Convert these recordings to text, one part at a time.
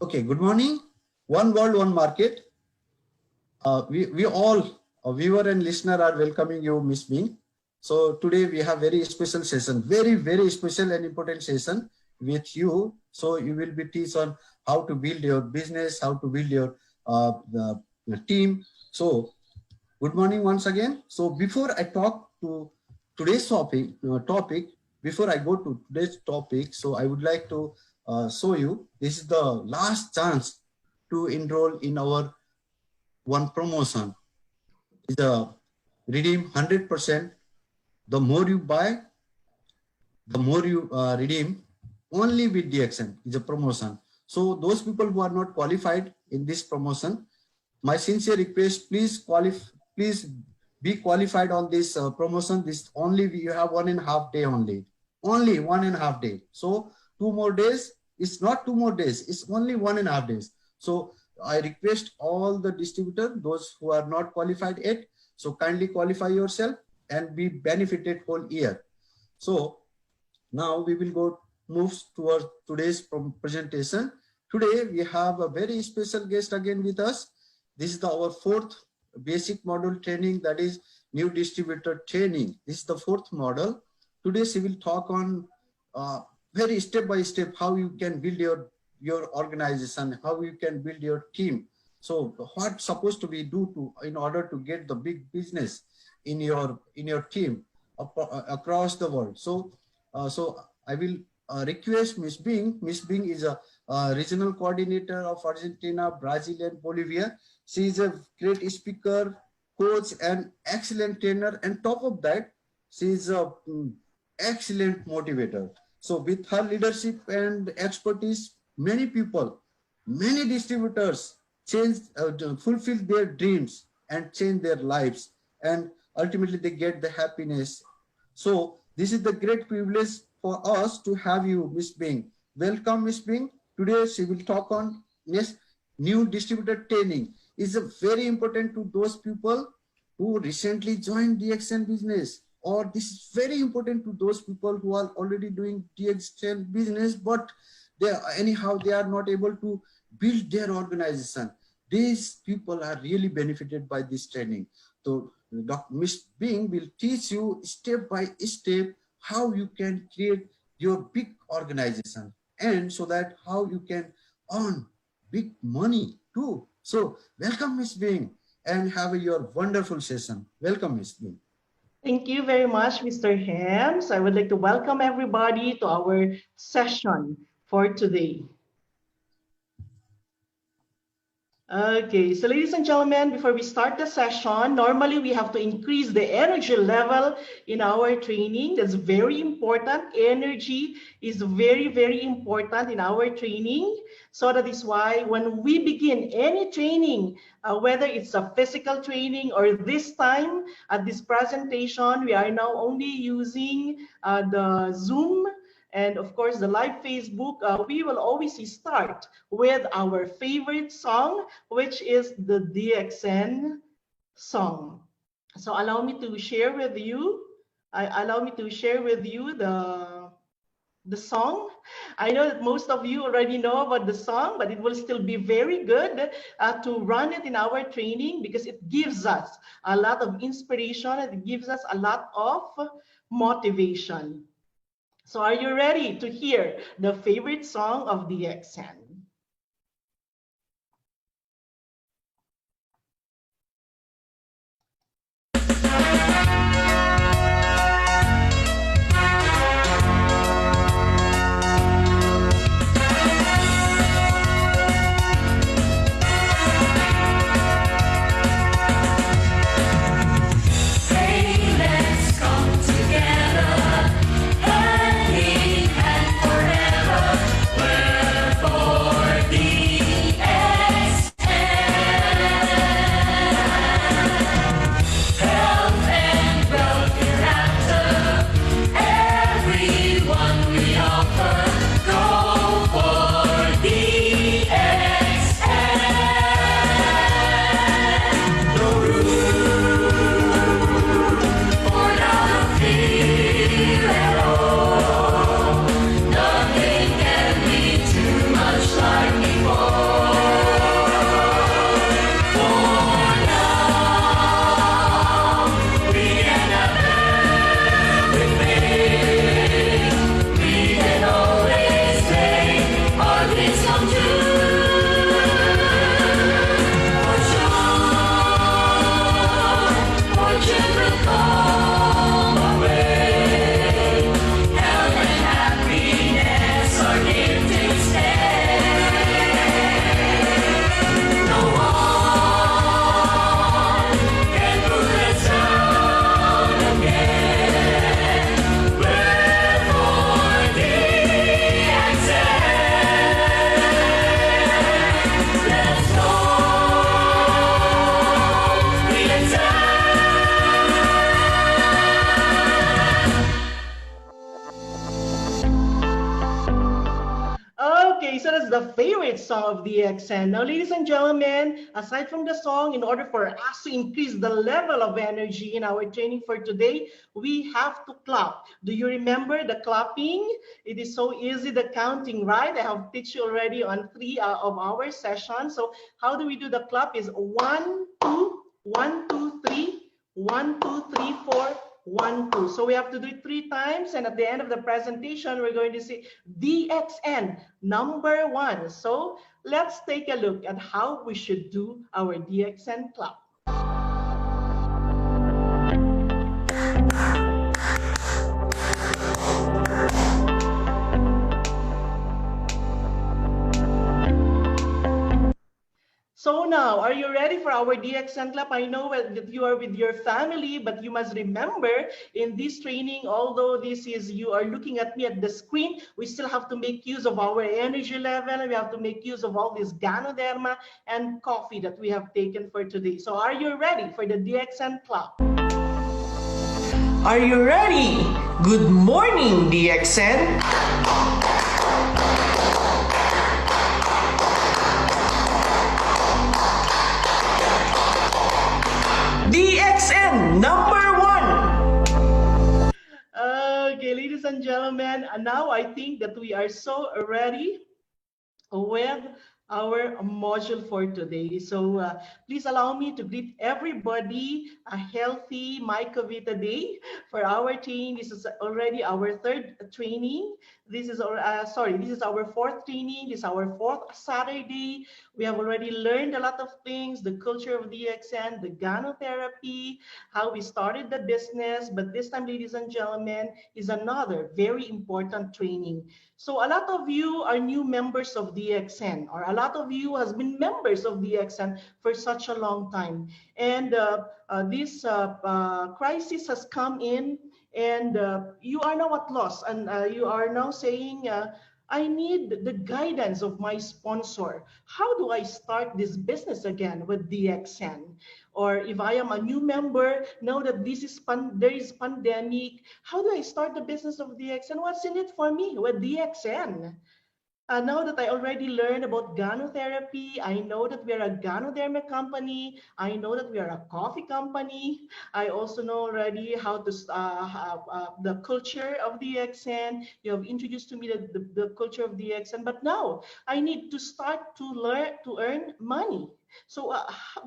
Okay, good morning. One world, one market. We all, viewer and listener, are welcoming you, Miss Bing. So today we have very special session, very special and important session with you. So you will be teach on how to build your business, how to build your the team. So good morning once again. So before I talk to today's topic, before I go to today's topic, so I would like to show you, this is the last chance to enroll in our one promotion. Is a redeem 100%. The more you buy, the more you redeem. Only with DXN is a promotion. So those people who are not qualified in this promotion, my sincere request, please be qualified on this promotion. This only you have 1.5 day only 1.5 day. So 2 more days. It's not 2 more days. It's only 1.5 days. So I request all the distributors, those who are not qualified yet, so kindly qualify yourself and be benefited whole year. So now we will move towards today's presentation. Today we have a very special guest again with us. This is our 4th basic model training, that is new distributor training. This is the 4th model. Today she will talk on very step by step how you can build your organization, how you can build your team. So what supposed to be do in order to get the big business in your team across the world. So I will request Miss Bing. Miss Bing is a regional coordinator of Argentina, Brazil, and Bolivia. She is a great speaker, coach, and excellent trainer. And top of that, she is a excellent motivator. So with her leadership and expertise, many people, many distributors fulfill their dreams and change their lives, and ultimately they get the happiness. So this is the great privilege for us to have you, Miss Bing. Welcome, Miss Bing. Today she will talk on new distributor training. Is very important to those people who recently joined DXN business, or this is very important to those people who are already doing DXN business, but they are not able to build their organization. These people are really benefited by this training. So Miss Bing will teach you step by step how you can create your big organization, and so that how you can earn big money too. So welcome, Miss Bing, and have your wonderful session. Welcome, Miss Bing. Thank you very much, Mr. Hems. I would like to welcome everybody to our session for today. Okay, so ladies and gentlemen, before we start the session, normally we have to increase the energy level in our training. That's very important. Energy is very important in our training. So that is why when we begin any training, whether it's a physical training or this time at this presentation, we are now only using the Zoom and of course the live Facebook. We will always start with our favorite song, which is the DXN song. So allow me to share with you the song. I know that most of you already know about the song, but it will still be very good to run it in our training, because it gives us a lot of inspiration and it gives us a lot of motivation. So are you ready to hear the favorite song of DXN? Forever, we're Okay, so that's the favorite song of DXN. Now, ladies and gentlemen, aside from the song, in order for us to increase the level of energy in our training for today, we have to clap. Do you remember the clapping? It is so easy, the counting, right? I have teach you already on 3 of our sessions. So how do we do the clap? Is 1, 2, 1, 2, 3, 1, 2, 3, 4, 1, 2. So we have to do it 3 times, and at the end of the presentation, we're going to say DXN number 1. So let's take a look at how we should do our DXN clap. So now, are you ready for our DXN clap? I know that you are with your family, but you must remember in this training, although this is, you are looking at me at the screen, we still have to make use of our energy level. We have to make use of all this Ganoderma and coffee that we have taken for today. So are you ready for the DXN clap? Are you ready? Good morning, DXN. DXN number 1. Okay, ladies and gentlemen, now I think that we are so ready with our module for today. So please allow me to greet everybody a healthy Mycovita Day for our training. This is already our 3rd training. This is this is our 4th training. This is our 4th Saturday. We have already learned a lot of things, the culture of DXN, the Ganotherapy, how we started the business. But this time, ladies and gentlemen, is another very important training. So a lot of you are new members of DXN, or a lot of you has been members of DXN for such a long time. And this crisis has come in, and you are now at loss, and you are now saying, I need the guidance of my sponsor. How do I start this business again with DXN? Or if I am a new member, now that this is there is pandemic, how do I start the business of DXN? What's in it for me with DXN? Now that I already learned about Ganotherapy, I know that we are a Ganoderma company. I know that we are a coffee company. I also know already how to the culture of DXN. You have introduced to me the culture of DXN, but now I need to start to learn to earn money. So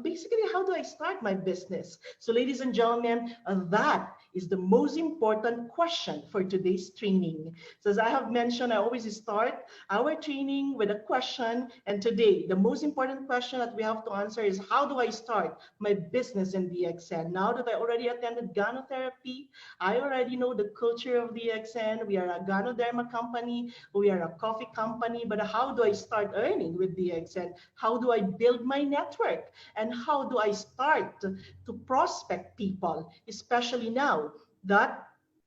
basically, how do I start my business? So ladies and gentlemen, that is the most important question for today's training. So as I have mentioned, I always start our training with a question. And today, the most important question that we have to answer is, how do I start my business in DXN? Now that I already attended Ganotherapy, I already know the culture of DXN. We are a Ganoderma company. We are a coffee company. But how do I start earning with DXN? How do I build my network? And how do I start to prospect people, especially now that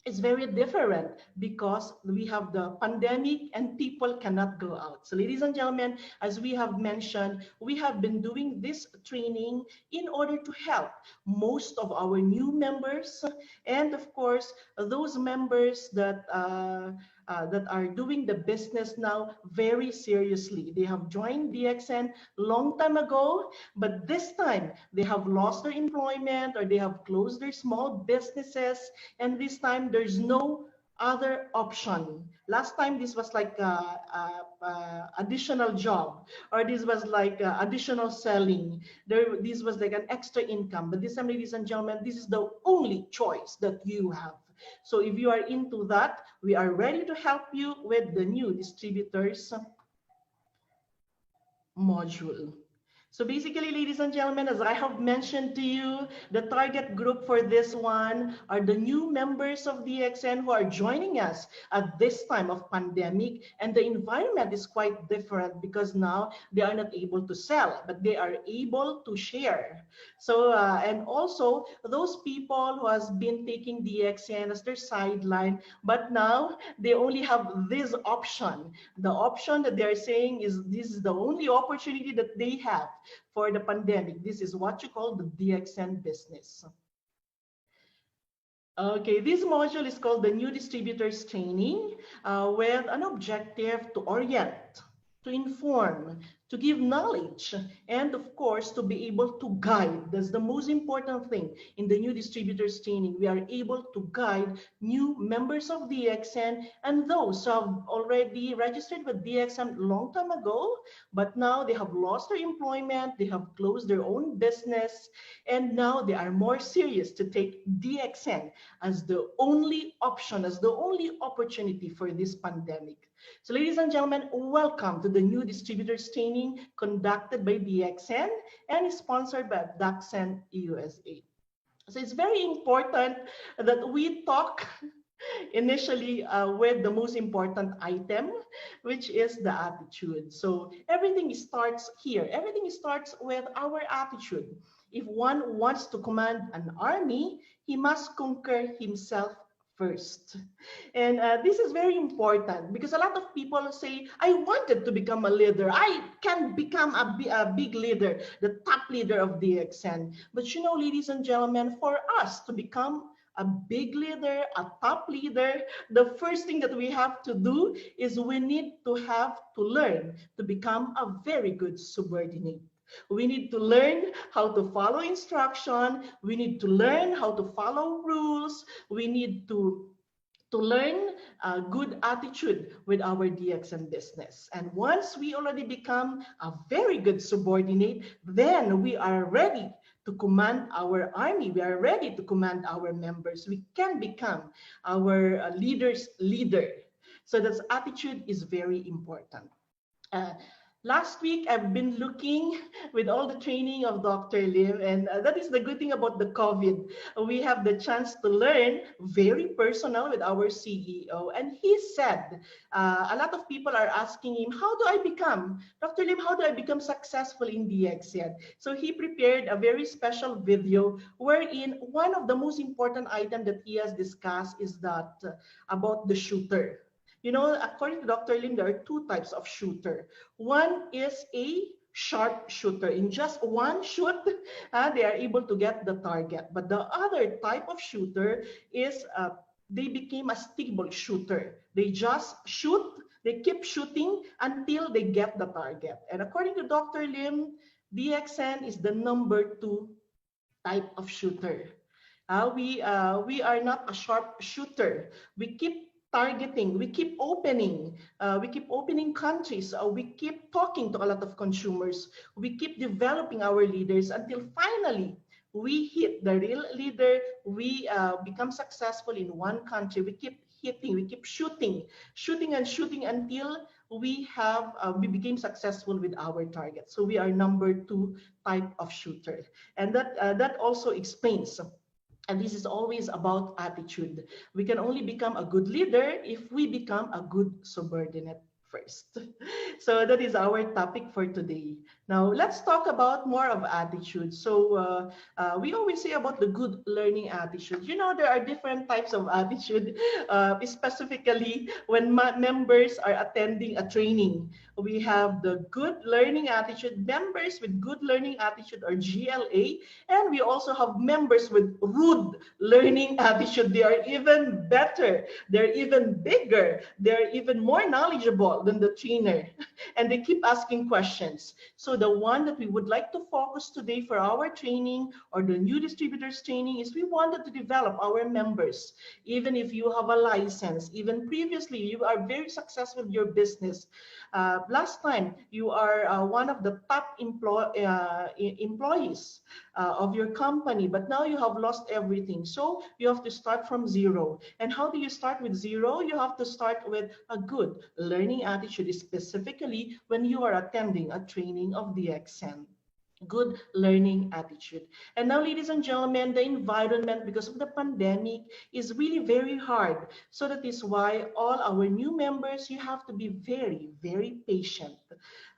it's very different because we have the pandemic and people cannot go out. So ladies and gentlemen, as we have mentioned, we have been doing this training in order to help most of our new members, and of course, those members that are doing the business now very seriously. They have joined DXN long time ago, but this time they have lost their employment or they have closed their small businesses, and this time there's no other option. Last time this was like additional job, or this was like additional selling. This was like an extra income, but this time, ladies and gentlemen, this is the only choice that you have. So if you are into that, we are ready to help you with the new distributors module. So basically, ladies and gentlemen, as I have mentioned to you, the target group for this one are the new members of DXN who are joining us at this time of pandemic. And the environment is quite different because now they are not able to sell, but they are able to share. So, and also those people who has been taking DXN as their sideline, but now they only have this option. The option that they're saying is this is the only opportunity that they have for the pandemic. This is what you call the DXN business. Okay, this module is called the New Distributors Training with an objective to orient to inform, to give knowledge, and of course, to be able to guide. That's the most important thing in the new distributors training. We are able to guide new members of DXN and those who have already registered with DXN long time ago, but now they have lost their employment, they have closed their own business, and now they are more serious to take DXN as the only option, as the only opportunity for this pandemic. So ladies and gentlemen, welcome to the new distributors training conducted by DXN and sponsored by DXN USA. So it's very important that we talk initially with the most important item, which is the attitude. So everything starts here. Everything starts with our attitude. If one wants to command an army, he must conquer himself first. And this is very important because a lot of people say, I wanted to become a leader. I can become a big leader, the top leader of DXN. But you know, ladies and gentlemen, for us to become a big leader, a top leader, the first thing that we have to do is we need to have to learn to become a very good subordinate. We need to learn how to follow instruction. We need to learn how to follow rules. We need to learn a good attitude with our DXN business. And once we already become a very good subordinate, then we are ready to command our army. We are ready to command our members. We can become our leader's leader. So that attitude is very important. Last week, I've been looking with all the training of Dr. Lim, and that is the good thing about the COVID. We have the chance to learn very personal with our CEO, and he said, a lot of people are asking him, how do I become, Dr. Lim, how do I become successful in DXN? So he prepared a very special video wherein one of the most important items that he has discussed is that about the shooter. You know, according to Dr. Lim, there are two types of shooter. One is a sharp shooter. In just one shoot, they are able to get the target. But the other type of shooter is they became a stable shooter. They just shoot, they keep shooting until they get the target. And according to Dr. Lim, DXN is the #2 type of shooter. We are not a sharp shooter. We keep targeting, we keep opening countries, we keep talking to a lot of consumers, we keep developing our leaders until finally we hit the real leader, we become successful in one country, we keep hitting, we keep shooting until we became successful with our target. So we are #2 type of shooter. And that also explains. And this is always about attitude. We can only become a good leader if we become a good subordinate first. So that is our topic for today. Now let's talk about more of attitude. So we always say about the good learning attitude. You know, there are different types of attitude, specifically when members are attending a training. We have the good learning attitude, members with good learning attitude or GLA, and we also have members with rude learning attitude. They are even better, they're even bigger, they're even more knowledgeable than the trainer, and they keep asking questions. So the one that we would like to focus today for our training or the new distributors training is we wanted to develop our members. Even if you have a license, even previously you are very successful in your business, last time you are one of the top employees of your company, but now you have lost everything. So you have to start from zero. And how do you start with zero? You have to start with a good learning attitude, specifically when you are attending a training of DXN. Good learning attitude. And now, ladies and gentlemen, the environment because of the pandemic is really very hard. So that is why all our new members, you have to be very, very patient.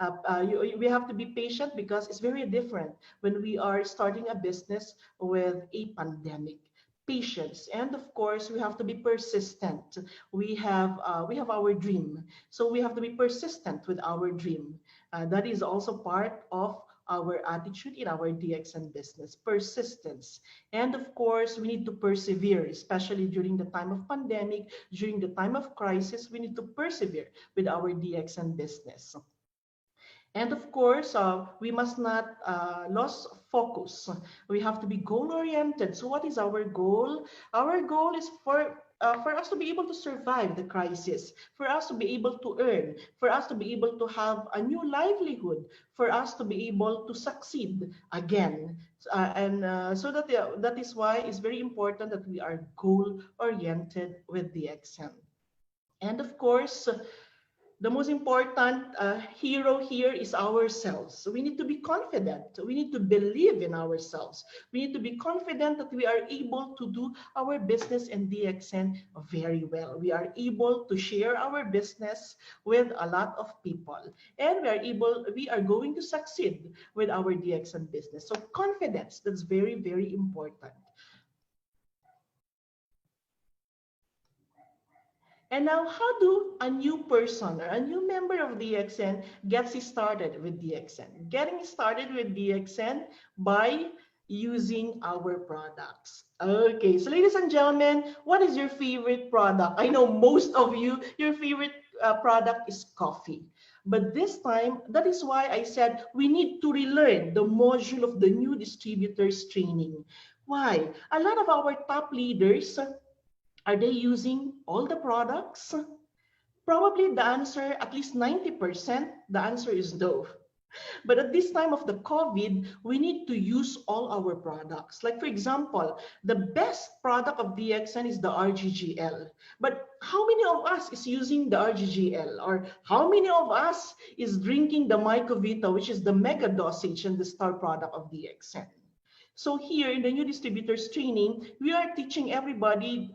We have to be patient because it's very different when we are starting a business with a pandemic. Patience, and of course we have to be persistent. We have our dream, so we have to be persistent with our dream. That is also part of our attitude in our DXN business, persistence. And of course, we need to persevere, especially during the time of pandemic, during the time of crisis, we need to persevere with our DXN business. And of course, we must not lose focus. We have to be goal-oriented. So what is our goal? Our goal is for us to be able to survive the crisis, for us to be able to earn, for us to be able to have a new livelihood, for us to be able to succeed again. So that is why it's very important that we are goal-oriented with DXN. And of course, the most important hero here is ourselves. So we need to be confident. We need to believe in ourselves. We need to be confident that we are able to do our business in DXN very well. We are able to share our business with a lot of people, and we are going to succeed with our DXN business. So confidence, that's very, very important. And now, how do a new person or a new member of DXN gets started with DXN? Getting started with DXN by using our products. Okay, so ladies and gentlemen, what is your favorite product? I know most of you, your favorite product is coffee. But this time, that is why I said we need to relearn the module of the new distributors training. Why? A lot of our top leaders, are they using all the products? Probably the answer, at least 90%, the answer is no. But at this time of the COVID, we need to use all our products. Like for example, the best product of DXN is the RGGL. But how many of us is using the RGGL? Or how many of us is drinking the Mycovita, which is the mega dosage and the star product of DXN? So here in the new distributors training, we are teaching everybody,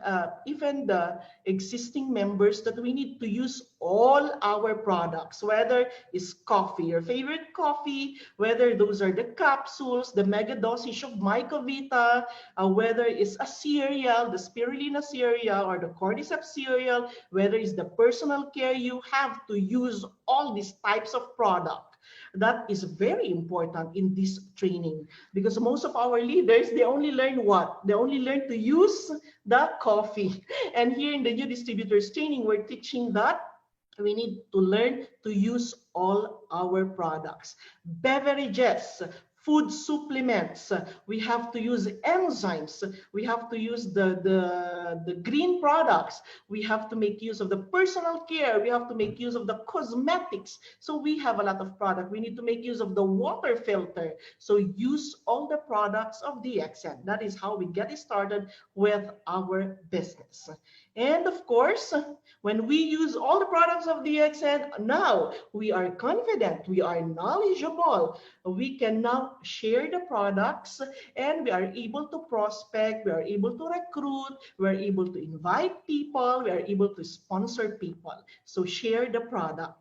even the existing members, that we need to use all our products, whether it's coffee, your favorite coffee, whether those are the capsules, the mega dosage of Mycovita, whether it's a cereal, the spirulina cereal or the cordyceps cereal, whether it's the personal care, you have to use all these types of product. That is very important in this training, because most of our leaders, they only learn what? They only learn to use the coffee. And here in the new distributors training, we're teaching that we need to learn to use all our products. Beverages, food supplements, we have to use enzymes, we have to use the green products, we have to make use of the personal care, we have to make use of the cosmetics. So we have a lot of product. We need to make use of the water filter. So use all the products of DXN. That is how we get started with our business. And of course, when we use all the products of DXN, now we are confident, we are knowledgeable, we can now share the products, and we are able to prospect, we are able to recruit, we are able to invite people, we are able to sponsor people. So share the product.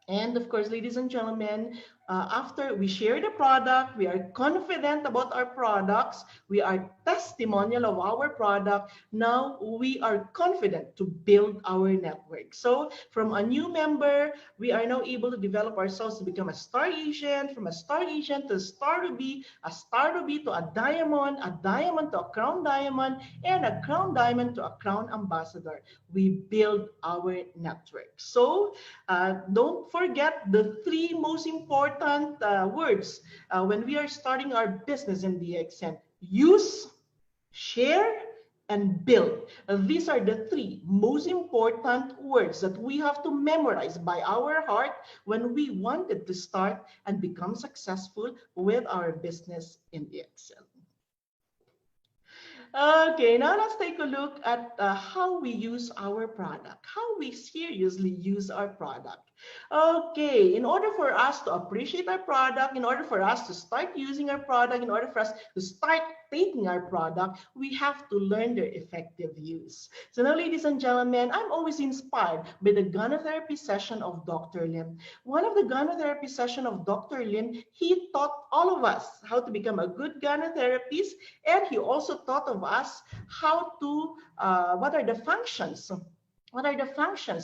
And of course, ladies and gentlemen, after we share the product, we are confident about our products, we are testimonial of our product, now we are confident to build our network. So from a new member, we are now able to develop ourselves to become a star agent, from a star agent to a star ruby, a star ruby to a diamond to a crown diamond, and a crown diamond to a crown ambassador. We build our network. So don't forget the three most important words when we are starting our business in DXN: use, share, and build. These are the three most important words that we have to memorize by our heart when we wanted to start and become successful with our business in DXN. Okay, now let's take a look at how we use our product, how we seriously use our product. Okay, in order for us to appreciate our product, in order for us to start using our product, in order for us to start taking our product, we have to learn their effective use. So now, ladies and gentlemen, I'm always inspired by the gynotherapy session of Dr. Lim. One of the gynotherapy session of Dr. Lim, he taught all of us how to become a good gynotherapist, and he also taught of us how to, what are the functions,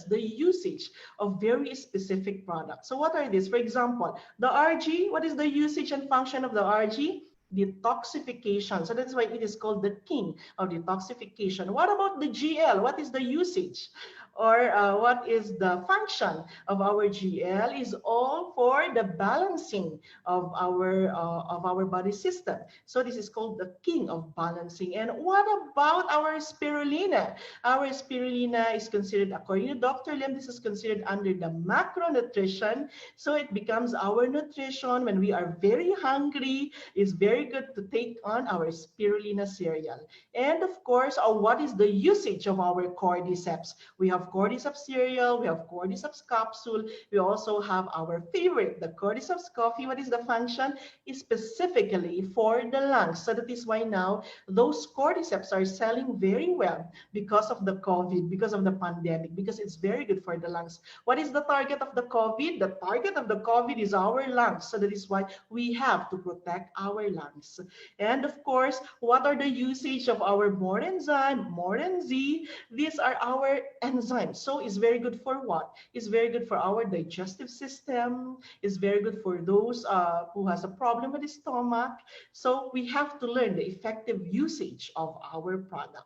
the usage of very specific products. So what are these? For example, the RG, what is the usage and function of the RG? Detoxification. So that's why it is called the king of detoxification. What about the GL? What is the usage? or what is the function of our GL is all for the balancing of our body system. So this is called the king of balancing. And what about our spirulina? Our spirulina is considered, according to Dr. Lim, this is considered under the macronutrition. So it becomes our nutrition when we are very hungry. It's very good to take on our spirulina cereal. And of course, what is the usage of our cordyceps? We have cordyceps cereal, we have cordyceps capsule, we also have our favorite, the cordyceps coffee. What is the function? Is specifically for the lungs. So that is why now those cordyceps are selling very well because of the COVID, because of the pandemic, because it's very good for the lungs. What is the target of the COVID? The target of the COVID is our lungs. So that is why we have to protect our lungs. And of course, what are the usage of our more enzyme, more Z? These are our enzymes. So it's very good for what? It's very good for our digestive system. It's very good for those who has a problem with the stomach. So we have to learn the effective usage of our product.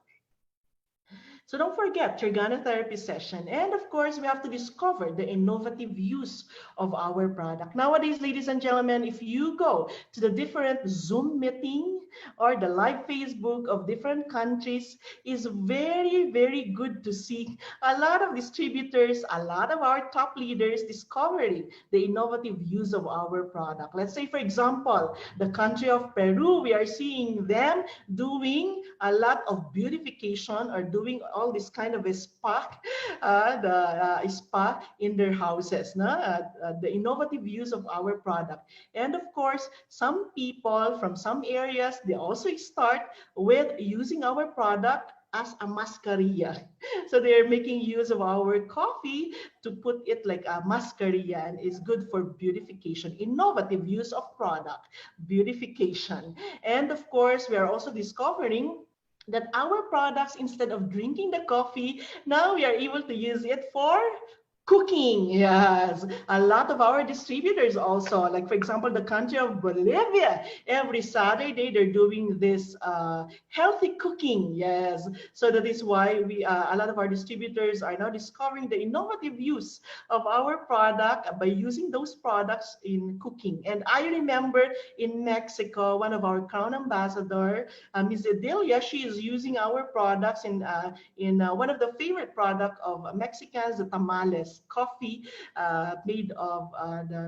So don't forget organotherapy session. And of course, we have to discover the innovative use of our product. Nowadays, ladies and gentlemen, if you go to the different Zoom meeting or the live Facebook of different countries, is very, very good to see a lot of distributors, a lot of our top leaders discovering the innovative use of our product. Let's say, for example, the country of Peru, we are seeing them doing a lot of beautification or doing all this kind of a spa, spa in their houses, the innovative use of our product. And of course, some people from some areas, they also start with using our product as a mascarilla. So they're making use of our coffee to put it like a mascarilla, and it's good for beautification. Innovative use of product, beautification. And of course, we are also discovering that our products, instead of drinking the coffee, now we are able to use it for cooking. Yes, a lot of our distributors also, like for example, the country of Bolivia, every Saturday they're doing this healthy cooking. Yes, so that is why we a lot of our distributors are now discovering the innovative use of our product by using those products in cooking. And I remember in Mexico, one of our Crown Ambassador, Ms. Edelia, she is using our products in one of the favorite product of Mexicans, the tamales. Coffee made of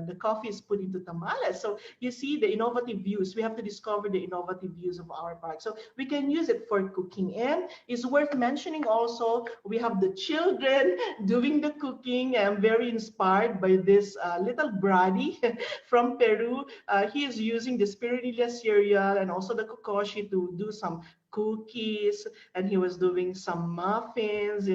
the coffee is put into tamales. So you see the innovative use. We have to discover the innovative use of our product. So we can use it for cooking. And it's worth mentioning also, we have the children doing the cooking. I'm very inspired by this little Brady from Peru. He is using the spirulina cereal and also the kokoshi to do some cookies, and he was doing some muffins,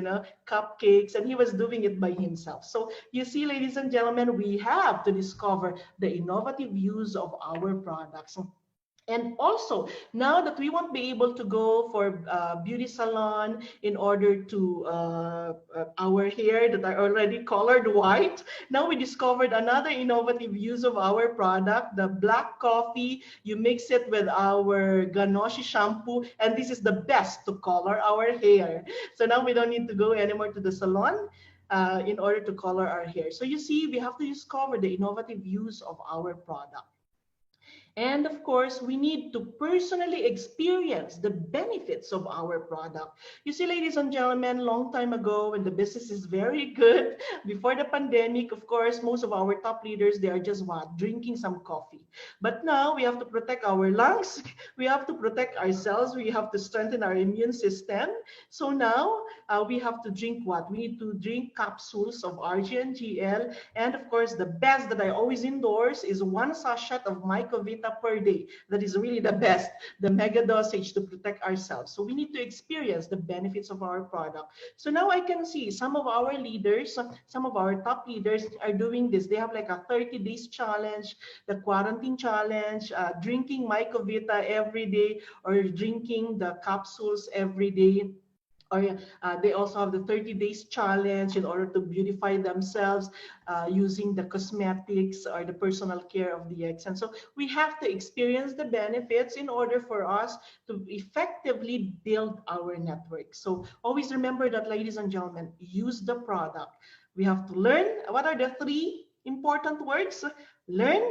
cupcakes, and he was doing it by himself. So you see, ladies and gentlemen, we have to discover the innovative use of our products. And also, now that we won't be able to go for beauty salon in order to our hair that are already colored white, now we discovered another innovative use of our product, the black coffee. You mix it with our Ganoshi shampoo, and this is the best to color our hair. So now we don't need to go anymore to the salon in order to color our hair. So you see, we have to discover the innovative use of our product. And of course, we need to personally experience the benefits of our product. You see, ladies and gentlemen, long time ago, when the business is very good, before the pandemic, of course, most of our top leaders, they are just what? Drinking some coffee. But now we have to protect our lungs. We have to protect ourselves. We have to strengthen our immune system. So now we have to drink what? We need to drink capsules of RG and GL. And of course, the best that I always endorse is 1 sachet of Mycovita per day. That is really the best, the mega dosage to protect ourselves. So we need to experience the benefits of our product. So now I can see some of our leaders, some of our top leaders are doing this. They have like a 30 days challenge, the quarantine challenge, drinking Mycovita every day or drinking the capsules every day. Or they also have the 30 days challenge in order to beautify themselves using the cosmetics or the personal care of DX. And so we have to experience the benefits in order for us to effectively build our network. So always remember that, ladies and gentlemen, use the product. We have to learn. What are the three important words? Learn,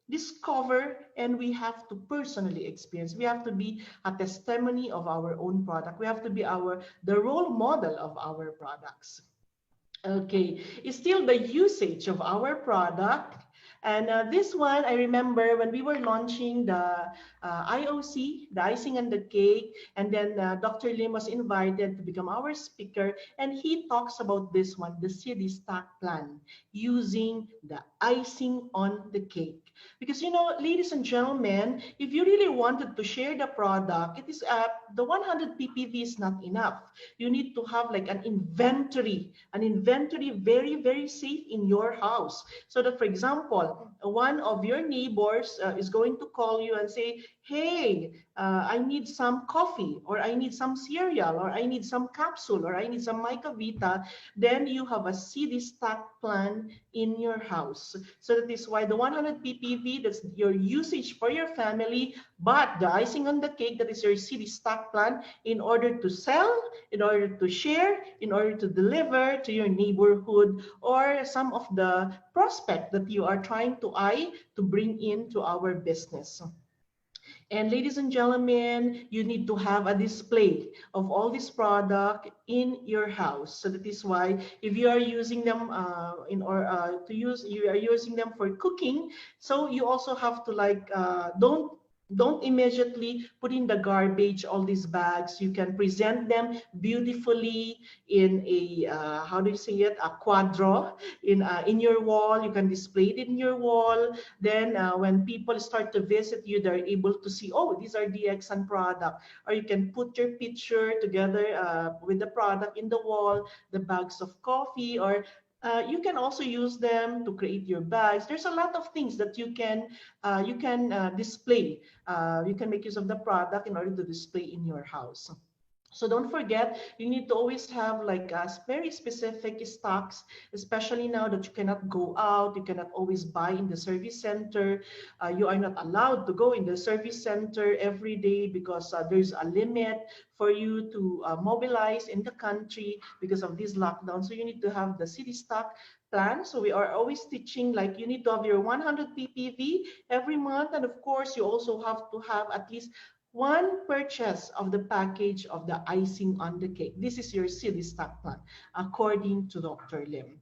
discover, and we have to personally experience. We have to be a testimony of our own product. We have to be the role model of our products. Okay, it's still the usage of our product. And this one, I remember when we were launching the IOC, the icing on the cake, and then Dr. Lim was invited to become our speaker, and he talks about this one, the CD stack plan, using the icing on the cake. Because, you know, ladies and gentlemen, if you really wanted to share the product, it is the 100 ppv is not enough. You need to have like an inventory very, very safe in your house. So that, for example, one of your neighbors is going to call you and say, hey, I need some coffee, or I need some cereal, or I need some capsule, or I need some Mycovita. Then you have a CD stack plan in your house. So that is why the 100 ppv, that's your usage for your family, but the icing on the cake, that is your CD stack plan in order to sell, in order to share, in order to deliver to your neighborhood or some of the prospect that you are trying to eye to bring into our business. And ladies and gentlemen, you need to have a display of all this product in your house. So that is why if you are using them you are using them for cooking, so you also have to like don't immediately put in the garbage all these bags. You can present them beautifully in a how do you say it, a quadro in your wall. You can display it in your wall. Then when people start to visit you, they're able to see, oh, these are DXN product. Or you can put your picture together with the product in the wall, the bags of coffee, or you can also use them to create your bags. There's a lot of things that you can display. You can make use of the product in order to display in your house. So don't forget, you need to always have like very specific stocks, especially now that you cannot go out, you cannot always buy in the service center. You are not allowed to go in the service center every day because there's a limit for you to mobilize in the country because of this lockdown. So you need to have the city stock plan. So we are always teaching like you need to have your 100 ppv every month. And of course, you also have to have at least one purchase of the package of the icing on the cake. This is your city stock plan, according to Dr. Lim.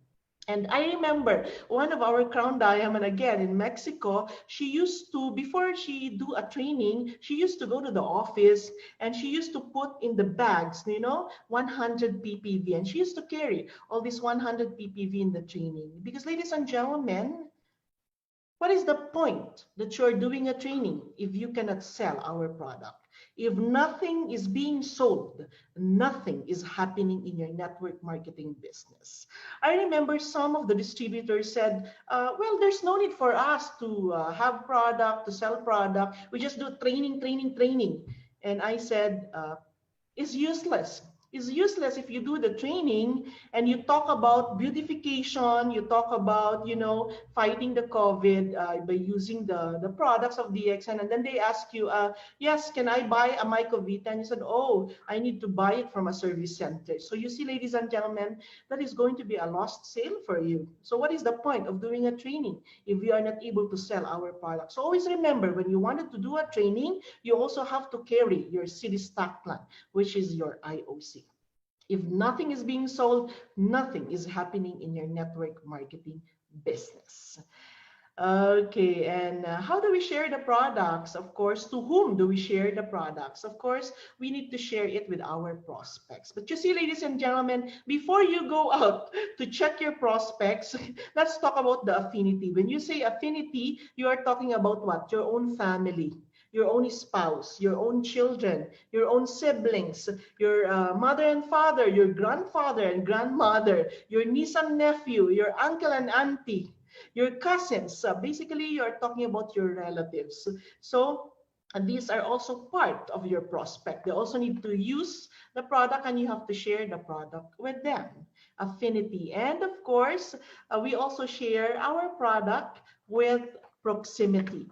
And I remember one of our crown diamond, again in Mexico, she used to, before she do a training, she used to go to the office and she used to put in the bags, 100 ppv. And she used to carry all this 100 ppv in the training. Because ladies and gentlemen, what is the point that you're doing a training if you cannot sell our product? If nothing is being sold, nothing is happening in your network marketing business. I remember some of the distributors said, well, there's no need for us to have product, to sell product. We just do training, training, training. And I said, it's useless. It's useless if you do the training and you talk about beautification, you talk about, fighting the COVID by using the products of DXN, and then they ask you, yes, can I buy a Mycovita? And you said, oh, I need to buy it from a service center. So you see, ladies and gentlemen, that is going to be a lost sale for you. So what is the point of doing a training if we are not able to sell our products? So always remember, when you wanted to do a training, you also have to carry your city stock plan, which is your IOC. If nothing is being sold, nothing is happening in your network marketing business. Okay, and how do we share the products? Of course, to whom do we share the products? Of course, we need to share it with our prospects. But you see, ladies and gentlemen, before you go out to check your prospects, let's talk about the affinity. When you say affinity, you are talking about what? Your own family, your own spouse, your own children, your own siblings, your mother and father, your grandfather and grandmother, your niece and nephew, your uncle and auntie, your cousins. Basically, you're talking about your relatives. So And these are also part of your prospect. They also need to use the product and you have to share the product with them. Affinity. And of course, we also share our product with proximity.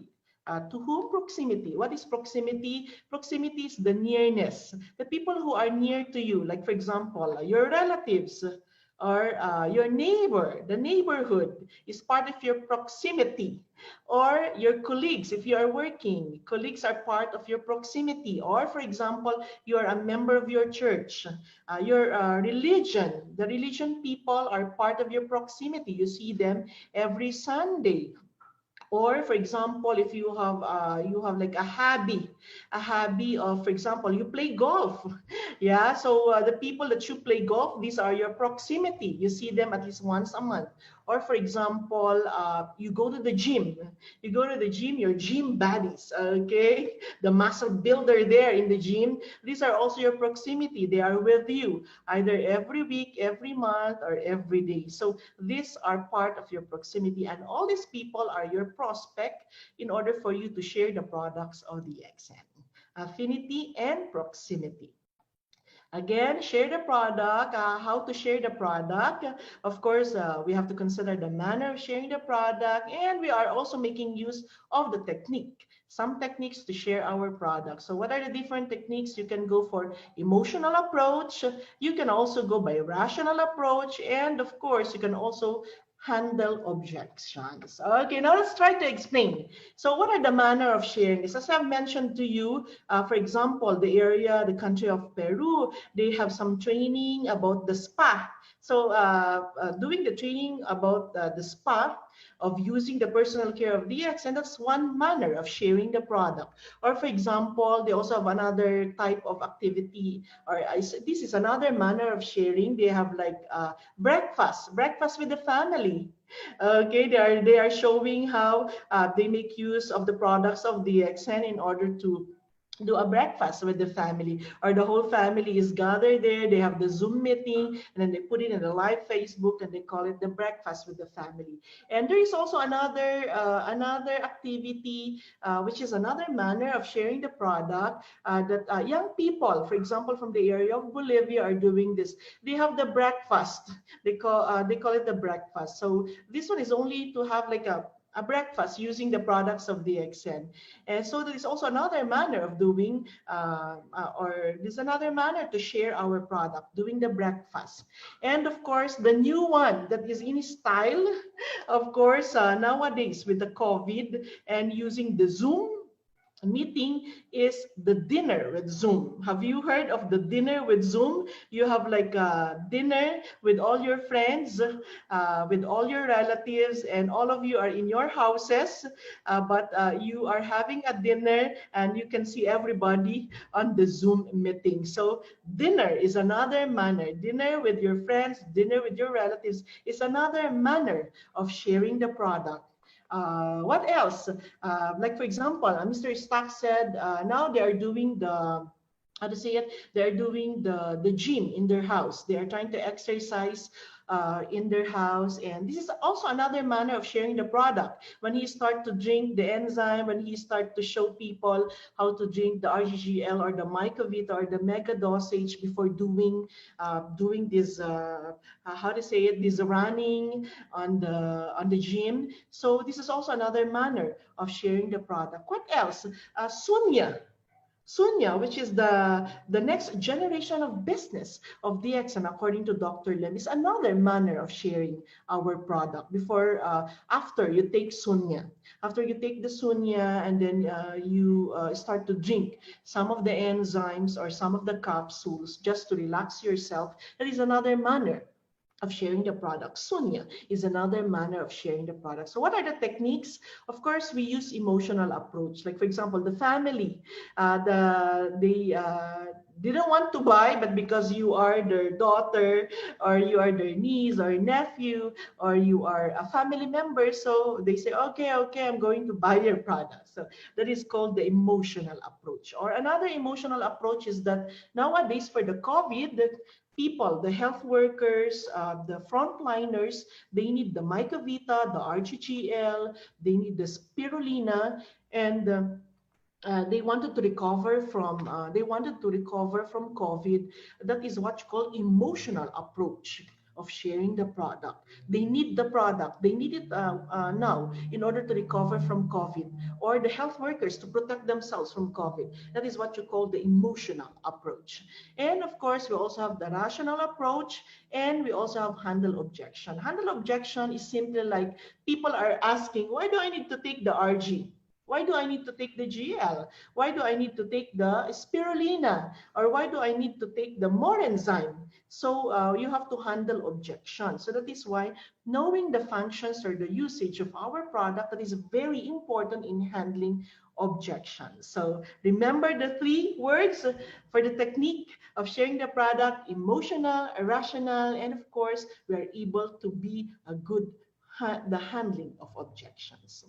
To whom proximity? What is proximity? Proximity is the nearness. The people who are near to you, like for example, your relatives, or your neighbor, the neighborhood is part of your proximity, or your colleagues. If you are working, colleagues are part of your proximity. Or for example, you are a member of your church, your religion, the religion people are part of your proximity. You see them every Sunday. Or for example, if you have like a hobby of, for example, you play golf. Yeah, so the people that you play golf, these are your proximity. You see them at least once a month. Or for example, you go to the gym. You go to the gym, your gym buddies, okay? The muscle builder there in the gym, these are also your proximity. They are with you either every week, every month, or every day. So these are part of your proximity, and all these people are your prospect in order for you to share the products of the DXN. Affinity and proximity. Again, share the product. How to share the product? Of course, we have to consider the manner of sharing the product, and we are also making use of the technique. Some techniques to share our product. So what are the different techniques? You can go for emotional approach. You can also go by rational approach. And of course, you can also handle objections. Okay, now let's try to explain. So what are the manner of sharing this? As I've mentioned to you, for example, the country of Peru, they have some training about the spa. So doing the training about the spa, of using the personal care of DX, and that's one manner of sharing the product. Or for example, they also have another type of activity, or this is another manner of sharing. They have like breakfast with the family. Okay, they are showing how they make use of the products of DXN in order to do a breakfast with the family, or the whole family is gathered there. They have the Zoom meeting, and then they put it in the live Facebook, and they call it the breakfast with the family. And there is also another activity, which is another manner of sharing the product, that young people, for example, from the area of Bolivia, are doing this. They have the breakfast. They call it the breakfast. So this one is only to have like a breakfast using the products of DXN. And so there is also another manner of doing, or there's another manner to share our product, doing the breakfast. And of course, the new one that is in style, of course, nowadays with the COVID and using the Zoom meeting, is the dinner with Zoom. Have you heard of the dinner with Zoom? You have like a dinner with all your friends, with all your relatives, and all of you are in your houses, but you are having a dinner and you can see everybody on the Zoom meeting. So dinner is another manner. Dinner with your friends, dinner with your relatives is another manner of sharing the product. What else? Like for example, Mr. Stack said now they are doing the, how to say it, they're doing the gym in their house. They are trying to exercise in their house, and this is also another manner of sharing the product. When he start to drink the enzyme, when he start to show people how to drink the RGGL or the Mycovita or the mega dosage before doing this, how to say it, this running on the gym. So this is also another manner of sharing the product. What else? Sunya, which is the next generation of business of DXN, according to Dr. Lim, is another manner of sharing our product. After you take Sunya, after you take the Sunya, and then you start to drink some of the enzymes or some of the capsules just to relax yourself, that is another manner of sharing the product. Sunya is another manner of sharing the product. So what are the techniques? Of course, we use emotional approach. Like for example, the family, they didn't want to buy, but because you are their daughter, or you are their niece or nephew, or you are a family member, so they say, okay, I'm going to buy your product. So that is called the emotional approach. Or another emotional approach is that nowadays for the COVID, people, the health workers, the frontliners, they need the Mycovita, the RGGL, they need the spirulina, and they wanted to recover from COVID. That is what you call emotional approach of sharing the product. They need the product. They need it now in order to recover from COVID, or the health workers to protect themselves from COVID. That is what you call the emotional approach. And of course, we also have the rational approach, and we also have handle objection. Handle objection is simply like people are asking, why do I need to take the RG? Why do I need to take the GL? Why do I need to take the spirulina? Or why do I need to take the more enzyme? So you have to handle objection. So that is why knowing the functions or the usage of our product, that is very important in handling objections. So remember the three words for the technique of sharing the product: emotional, irrational, and of course, we are able to be a good the handling of objections.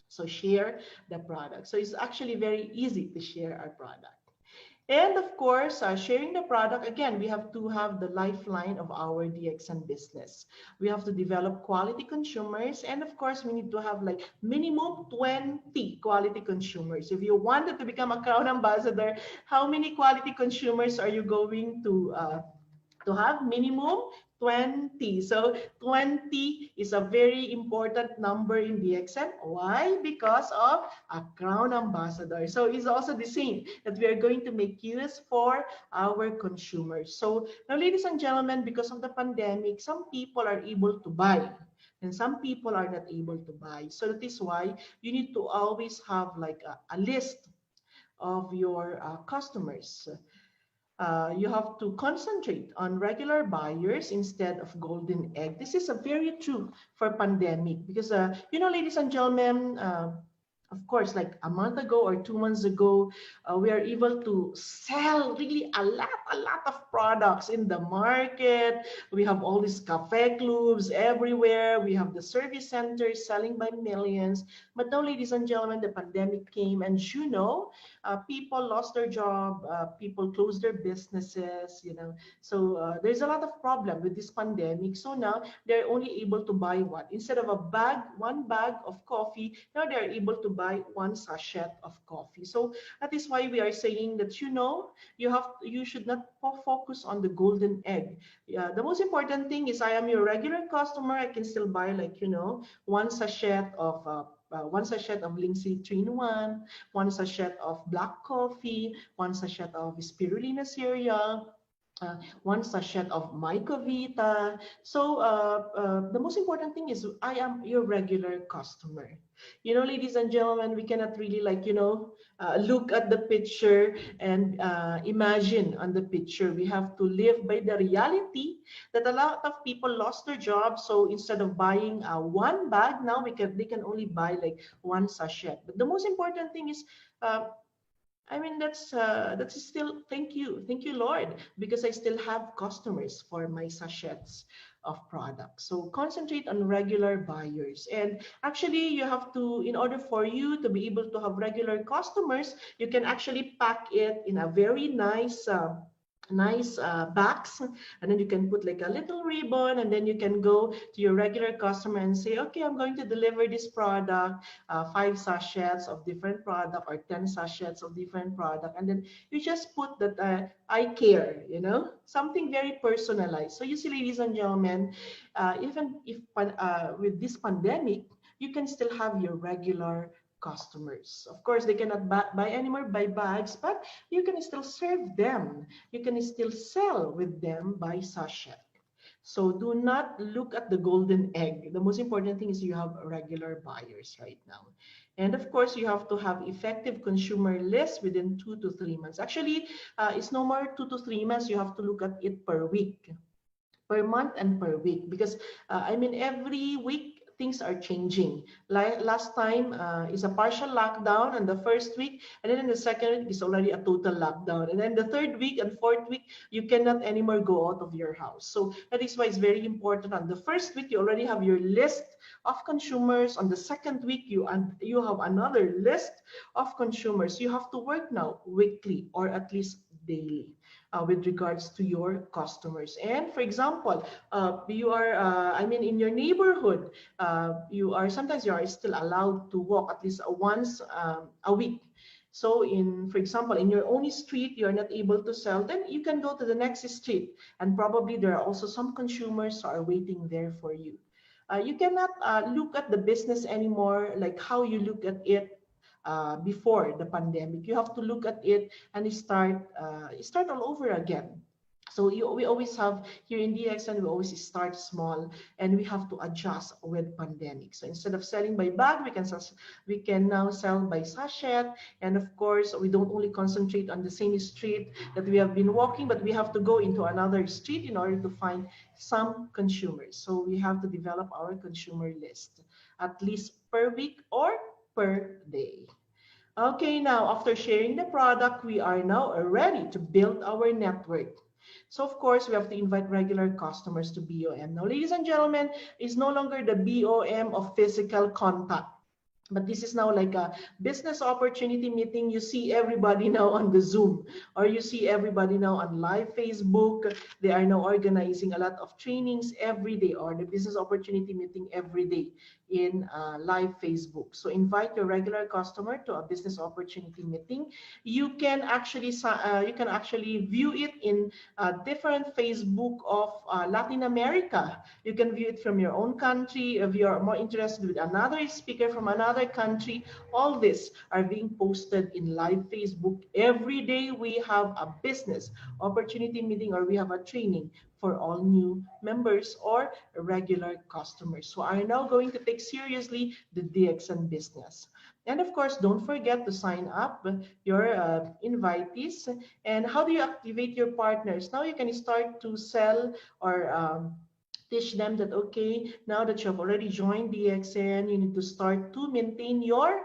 So share the product. So it's actually very easy to share our product. And of course, sharing the product, again, we have to have the lifeline of our DXN business. We have to develop quality consumers. And of course, we need to have like minimum 20 quality consumers. If you wanted to become a Crown Ambassador, how many quality consumers are you going to have? Minimum 20. So 20 is a very important number in DXN. Why? Because of a Crown Ambassador. So it's also the same that we are going to make use for our consumers. So now, ladies and gentlemen, because of the pandemic, some people are able to buy and some people are not able to buy. So that is why you need to always have like a list of your customers. You have to concentrate on regular buyers instead of golden egg. This is a very true for pandemic because, ladies and gentlemen, of course, like a month ago or 2 months ago, we are able to sell really a lot of products in the market. We have all these cafe clubs everywhere. We have the service centers selling by millions. But now, ladies and gentlemen, the pandemic came, and people lost their job, people closed their businesses, So there's a lot of problem with this pandemic. So now they're only able to buy what? Instead of one bag of coffee, now they're able to buy one sachet of coffee. So that is why we are saying that, you should not focus on the golden egg. Yeah, the most important thing is I am your regular customer. I can still buy one sachet of linseed 3-in-1, one sachet of black coffee, one sachet of spirulina cereal, one sachet of Mycovita. So the most important thing is I am your regular customer. Ladies and gentlemen, we cannot really look at the picture and imagine on the picture. We have to live by the reality that a lot of people lost their jobs. So instead of buying one bag, now they can only buy like one sachet. But the most important thing is, that's still, thank you, Lord, because I still have customers for my sachets of products. So concentrate on regular buyers. And actually, you have to, in order for you to be able to have regular customers, you can actually pack it in a very nice box, and then you can put like a little ribbon, and then you can go to your regular customer and say, okay, I'm going to deliver this product, 5 sachets of different product or 10 sachets of different product, and then you just put that I care, something very personalized. So you see, ladies and gentlemen, even if with this pandemic, you can still have your regular customers. Of course, they cannot buy anymore by bags, but you can still serve them. You can still sell with them by sachet. So do not look at the golden egg. The most important thing is you have regular buyers right now. And of course, you have to have effective consumer list within 2 to 3 months. Actually, it's no more 2 to 3 months. You have to look at it per week, per month, and per week, because every week things are changing. Like last time is a partial lockdown in the first week, and then in the second week is already a total lockdown, and then the third week and fourth week you cannot anymore go out of your house. So that is why it's very important. On the first week you already have your list of consumers. On the second week you have another list of consumers. You have to work now weekly or at least daily with regards to your customers. And for example, you are in your neighborhood, you are still allowed to walk at least once a week. So for example, in your own street, you're not able to sell, then you can go to the next street. And probably there are also some consumers who are waiting there for you. You cannot look at the business anymore like how you look at it before the pandemic. You have to look at it and start all over again. So we always have here in DXN, we always start small and we have to adjust with pandemic. So instead of selling by bag, we can now sell by sachet. And of course, we don't only concentrate on the same street that we have been walking, but we have to go into another street in order to find some consumers. So we have to develop our consumer list at least per week or per day. Okay, now after sharing the product, we are now ready to build our network. So of course, we have to invite regular customers to BOM. Now, ladies and gentlemen, it's no longer the BOM of physical contact. But this is now like a business opportunity meeting. You see everybody now on the Zoom, or you see everybody now on live Facebook. They are now organizing a lot of trainings every day, or the business opportunity meeting every day in live Facebook. So invite your regular customer to a business opportunity meeting. You can actually view it in different Facebook of Latin America. You can view it from your own country. If you are more interested with another speaker from another country, all this are being posted in live Facebook. Every day we have a business opportunity meeting, or we have a training for all new members or regular customers who are now going to take seriously the DXN business. And of course, don't forget to sign up your invitees. And how do you activate your partners? Now you can start to sell or teach them that, okay, now that you have already joined DXN, you need to start to maintain your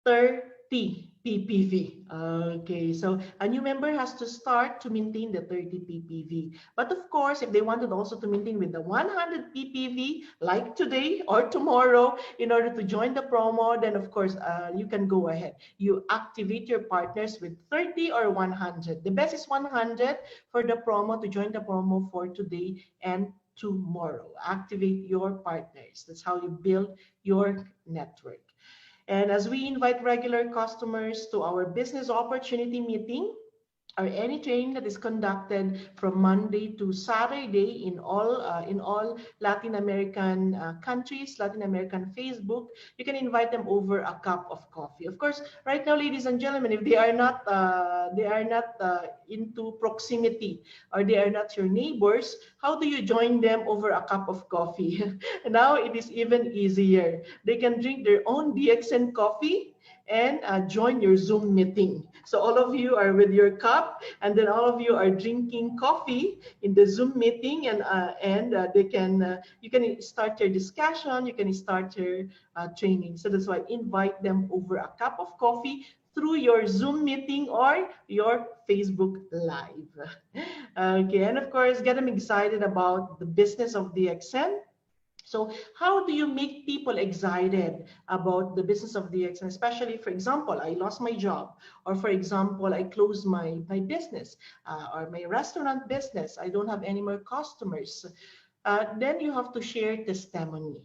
30 PPV. Okay, so a new member has to start to maintain the 30 PPV. But of course, if they wanted also to maintain with the 100 PPV, like today or tomorrow, in order to join the promo, then of course, you can go ahead. You activate your partners with 30 or 100. The best is 100 for the promo, to join the promo for today and tomorrow. Activate your partners. That's how you build your network. And as we invite regular customers to our business opportunity meeting, or any training that is conducted from Monday to Saturday in all Latin American countries, Latin American Facebook, you can invite them over a cup of coffee. Of course, right now, ladies and gentlemen, if they are not into proximity, or they are not your neighbors, how do you join them over a cup of coffee? Now it is even easier. They can drink their own DXN coffee and join your Zoom meeting. So all of you are with your cup, and then all of you are drinking coffee in the Zoom meeting, and you can start your discussion, you can start your training. So that's why invite them over a cup of coffee through your Zoom meeting or your Facebook Live. Okay, and of course, get them excited about the business of DXN. So how do you make people excited about the business of DXN? Especially, for example, I lost my job, or for example, I closed my business or my restaurant business. I don't have any more customers. Then you have to share testimony.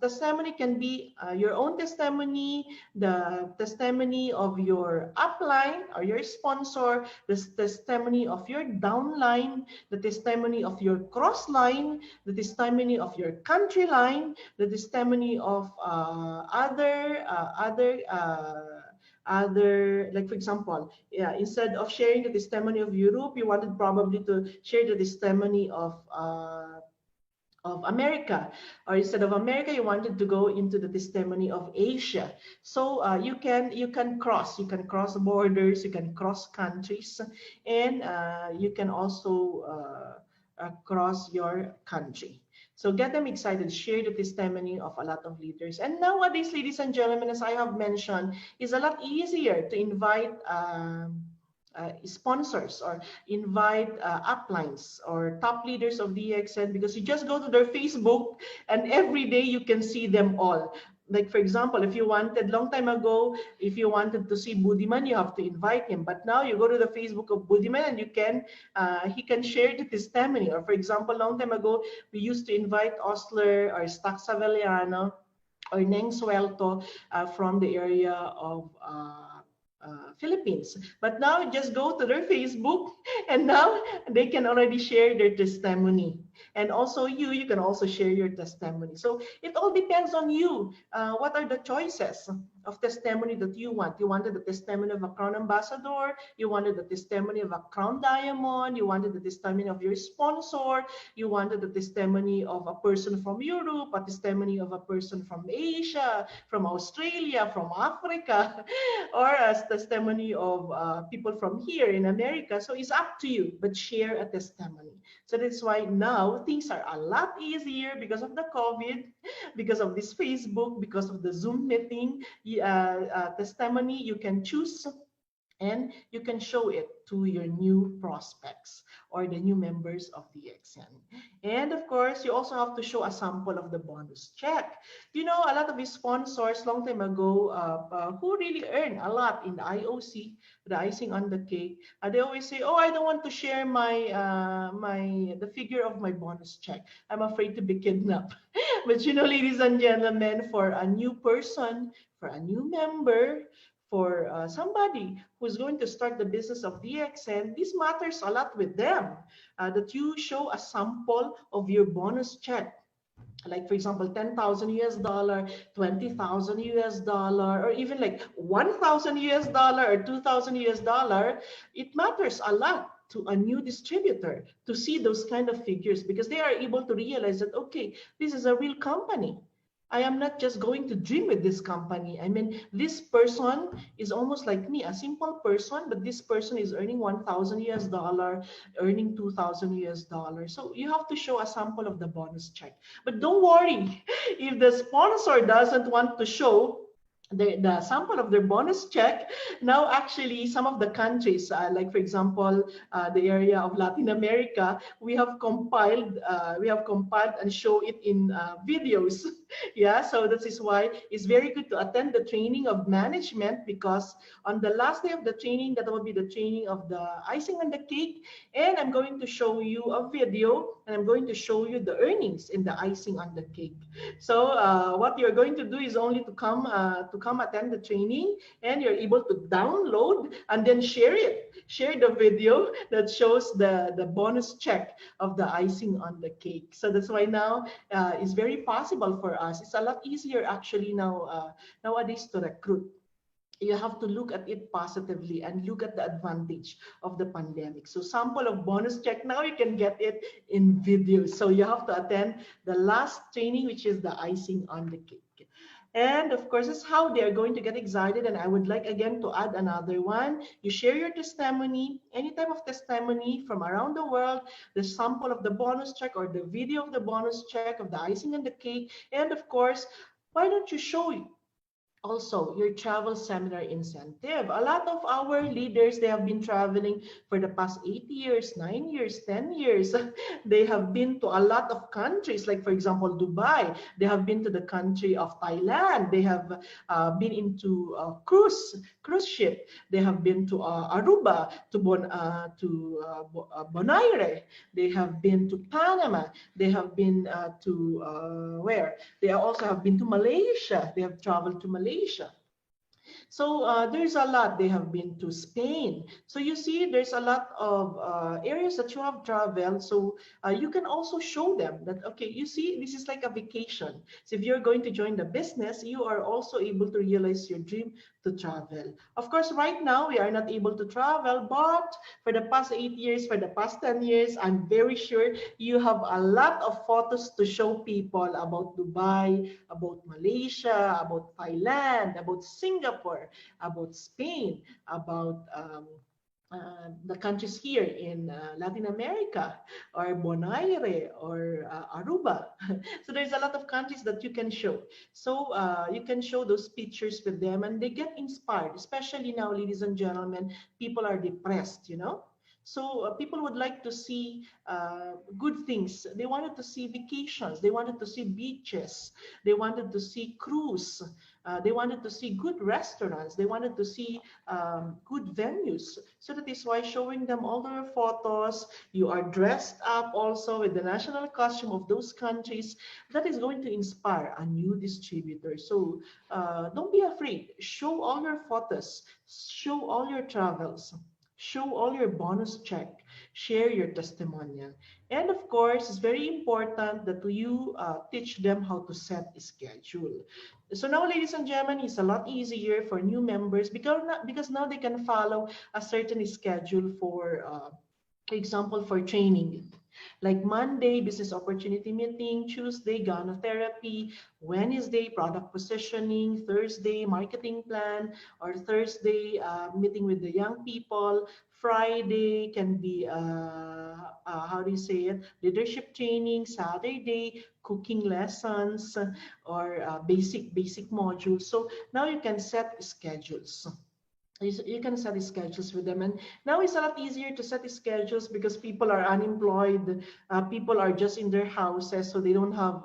Testimony can be your own testimony, the testimony of your upline or your sponsor, the testimony of your downline, the testimony of your cross line, the testimony of your country line, the testimony of like for example, yeah, instead of sharing the testimony of Europe, you wanted probably to share the testimony of America, or instead of America, you wanted to go into the testimony of Asia. So you can cross borders, you can cross countries, and you can also cross your country. So get them excited, share the testimony of a lot of leaders. And nowadays, ladies and gentlemen, as I have mentioned, it's a lot easier to invite sponsors or invite uplines or top leaders of DXN, because you just go to their Facebook and every day you can see them all. Like for example, if you wanted long time ago, if you wanted to see Budiman, you have to invite him. But now you go to the Facebook of Budiman and he can share the testimony. Or for example, long time ago, we used to invite Osler or Stax Saveliano or Neng Suelto from the area of Philippines. But now just go to their Facebook, and now they can already share their testimony. And also you can also share your testimony. So it all depends on you. What are the choices of testimony that you want? You wanted the testimony of a crown ambassador, you wanted the testimony of a crown diamond, you wanted the testimony of your sponsor, you wanted the testimony of a person from Europe, a testimony of a person from Asia, from Australia, from Africa, or a testimony of people from here in America. So it's up to you, but share a testimony. So that's why now things are a lot easier because of the COVID, because of this Facebook, because of the Zoom meeting. Testimony, you can choose and you can show it to your new prospects or the new members of DXN. And of course, you also have to show a sample of the bonus check. You know, a lot of these sponsors long time ago who really earn a lot in the IOC, the icing on the cake, they always say, oh, I don't want to share the figure of my bonus check. I'm afraid to be kidnapped. But you know, ladies and gentlemen, for a new person, for a new member, for somebody who's going to start the business of DXN, this matters a lot with them, that you show a sample of your bonus check. Like for example, 10,000 US dollar, 20,000 US dollar, or even like 1,000 US dollar or 2,000 US dollar. It matters a lot to a new distributor to see those kind of figures, because they are able to realize that, okay, this is a real company. I am not just going to dream with this company. I mean, this person is almost like me, a simple person, but this person is earning 1,000 US dollar, earning 2,000 US dollar. So you have to show a sample of the bonus check. But don't worry, if the sponsor doesn't want to show the sample of their bonus check, now actually some of the countries, like for example, the area of Latin America, we have compiled and show it in videos. Yeah, so this is why it's very good to attend the training of management, because on the last day of the training, that will be the training of the icing on the cake, and I'm going to show you a video, and I'm going to show you the earnings in the icing on the cake. So what you're going to do is only to come attend the training, and you're able to download and then share the video that shows the bonus check of the icing on the cake. So that's why now it's very possible for us. It's a lot easier actually now nowadays to recruit. You have to look at it positively and look at the advantage of the pandemic. So sample of bonus check, now you can get it in video. So you have to attend the last training, which is the icing on the cake. And of course, it's how they are going to get excited. And I would like again to add another one. You share your testimony, any type of testimony from around the world, the sample of the bonus check or the video of the bonus check of the icing on the cake. And of course, why don't you show also your travel seminar incentive? A lot of our leaders, they have been traveling for the past 8 years, 9 years, 10 years. They have been to a lot of countries, like for example, Dubai. They have been to the country of Thailand. They have been into cruise ship. They have been to Aruba, to Bonaire. They have been to Panama. They have been to where? They also have been to Malaysia. They have traveled to Malaysia. So there's a lot. They have been to Spain. So you see, there's a lot of areas that you have traveled. So you can also show them that, okay, you see, this is like a vacation. So if you're going to join the business, you are also able to realize your dream to travel. Of course, right now we are not able to travel, but for the past 8 years, for the past 10 years, I'm very sure you have a lot of photos to show people about Dubai, about Malaysia, about Thailand, about Singapore, about Spain, about the countries here in Latin America, or Bonaire, or Aruba. So there's a lot of countries that you can show. So you can show those pictures with them, and they get inspired. Especially now, ladies and gentlemen, people are depressed, you know. So people would like to see good things. They wanted to see vacations. They wanted to see beaches. They wanted to see cruise. They wanted to see good restaurants. They wanted to see good venues. So that is why showing them all their photos, you are dressed up also with the national costume of those countries, that is going to inspire a new distributor. So don't be afraid. Show all your photos, show all your travels, show all your bonus check, share your testimonial. And of course, it's very important that you teach them how to set a schedule. So now, ladies and gentlemen, it's a lot easier for new members because now they can follow a certain schedule for example, for training. Like Monday, business opportunity meeting, Tuesday, gynotherapy, Wednesday, product positioning, Thursday, marketing plan, or Thursday, meeting with the young people. Friday can be, how do you say it, leadership training. Saturday, cooking lessons, or basic modules. So now you can set schedules. You can set schedules with them, and now it's a lot easier to set schedules because people are unemployed, people are just in their houses, so they don't have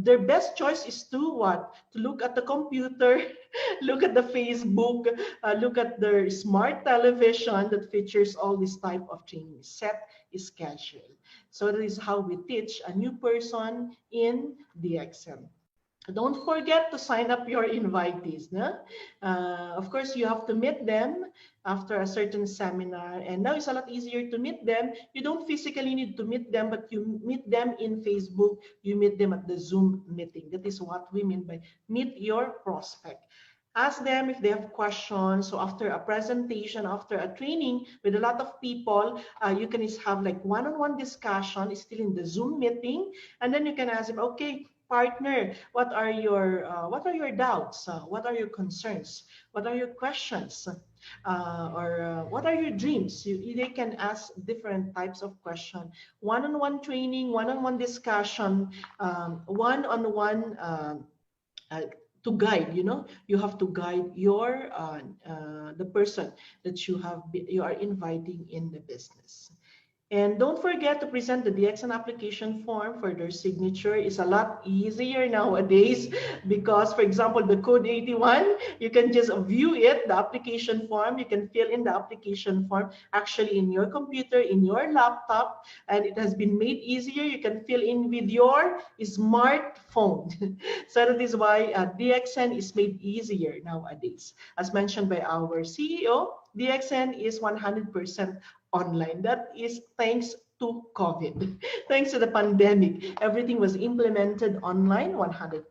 their best choice is to what, to look at the computer, look at the Facebook, look at their smart television that features all this type of training. Set a schedule. So that is how we teach a new person in DXN. Don't forget to sign up your invitees. No? Of course, you have to meet them after a certain seminar. And now it's a lot easier to meet them. You don't physically need to meet them, but you meet them in Facebook. You meet them at the Zoom meeting. That is what we mean by meet your prospect. Ask them if they have questions. So after a presentation, after a training with a lot of people, you can have like one-on-one discussion. It's still in the Zoom meeting. And then you can ask them, okay, partner, what are your doubts? What are your concerns? What are your questions? Or what are your dreams? They can ask different types of questions. One-on-one training, one-on-one discussion, one-on-one to guide. You have to guide your the person that you are inviting in the business. And don't forget to present the DXN application form for their signature. It's a lot easier nowadays because, for example, the code 81, you can just view it, the application form. You can fill in the application form actually in your computer, in your laptop, and it has been made easier. You can fill in with your smartphone. So that is why DXN is made easier nowadays. As mentioned by our CEO, DXN is 100% online. That is thanks to COVID. Thanks to the pandemic, everything was implemented online 100%.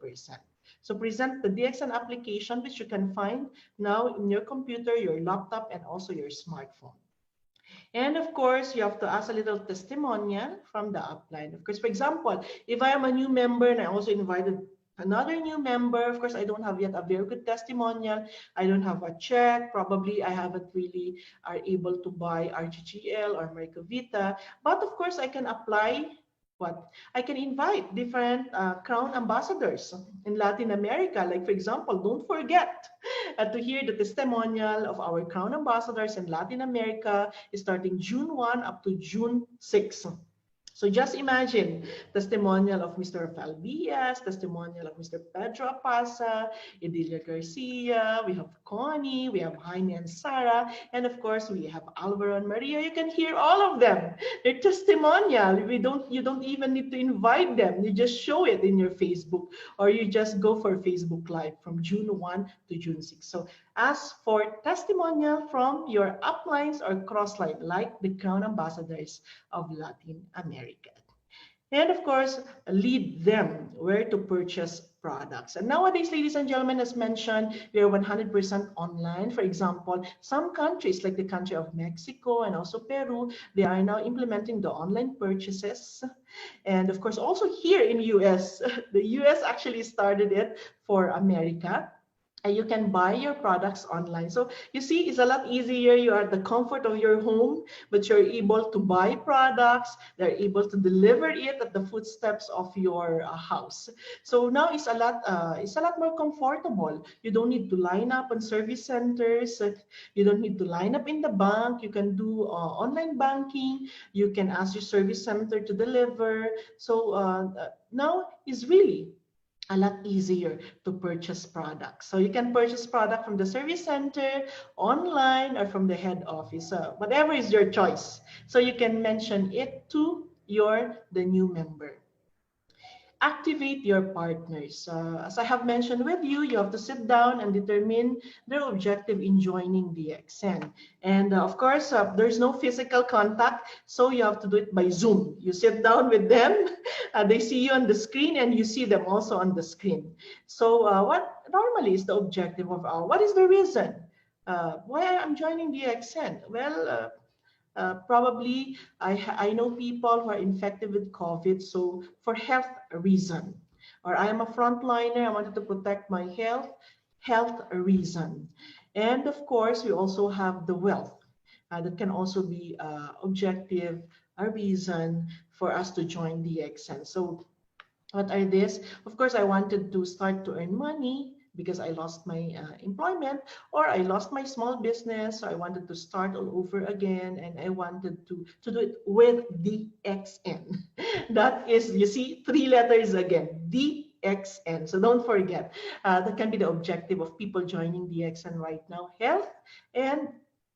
So present the DXN application, which you can find now in your computer, your laptop, and also your smartphone. And of course, you have to ask a little testimonial from the upline. Of course, for example, if I am a new member and I also invited another new member, of course, I don't have yet a very good testimonial. I don't have a check. Probably I haven't really are able to buy RGGL or Mercovita. But of course, I can apply what? I can invite different Crown ambassadors in Latin America. Like, for example, don't forget to hear the testimonial of our Crown ambassadors in Latin America starting June 1 up to June 6. So just imagine testimonial of Mr. Rafael Diaz, testimonial of Mr. Pedro Apasa, Edilia Garcia, we have Connie, we have Jaime and Sarah, and of course we have Alvaro and Maria. You can hear all of them. Their testimonial. You don't even need to invite them. You just show it in your Facebook, or you just go for Facebook Live from June 1 to June 6. So ask for testimonial from your uplines or crossline, like the Crown ambassadors of Latin America. And of course, lead them where to purchase products. And nowadays, ladies and gentlemen, as mentioned, we are 100% online. For example, some countries like the country of Mexico and also Peru, they are now implementing the online purchases. And of course, also here in US, the US actually started it for America. you can buy your products online. So you see, it's a lot easier. You are at the comfort of your home, but you're able to buy products. They're able to deliver it at the footsteps of your house. So now it's a lot more comfortable. You don't need to line up on service centers. You don't need to line up in the bank. You can do online banking. You can ask your service center to deliver. So now is really a lot easier to purchase products. So you can purchase product from the service center, online, or from the head office, whatever is your choice. So you can mention it to the new member. Activate your partners. As I have mentioned with you, you have to sit down and determine their objective in joining DXN. And of course, there's no physical contact, so you have to do it by Zoom. You sit down with them, they see you on the screen, and you see them also on the screen. So what normally is the objective of what is the reason? Why I'm joining DXN? Well, probably I know people who are infected with COVID, so for health reason, or I am a frontliner, I wanted to protect my health reason. And of course, we also have the wealth. That can also be objective, a reason for us to join DXN. So what are these? Of course, I wanted to start to earn money because I lost my employment, or I lost my small business. So I wanted to start all over again, and I wanted to do it with DXN. That is, you see, 3 letters again, DXN. So don't forget, that can be the objective of people joining DXN right now, health and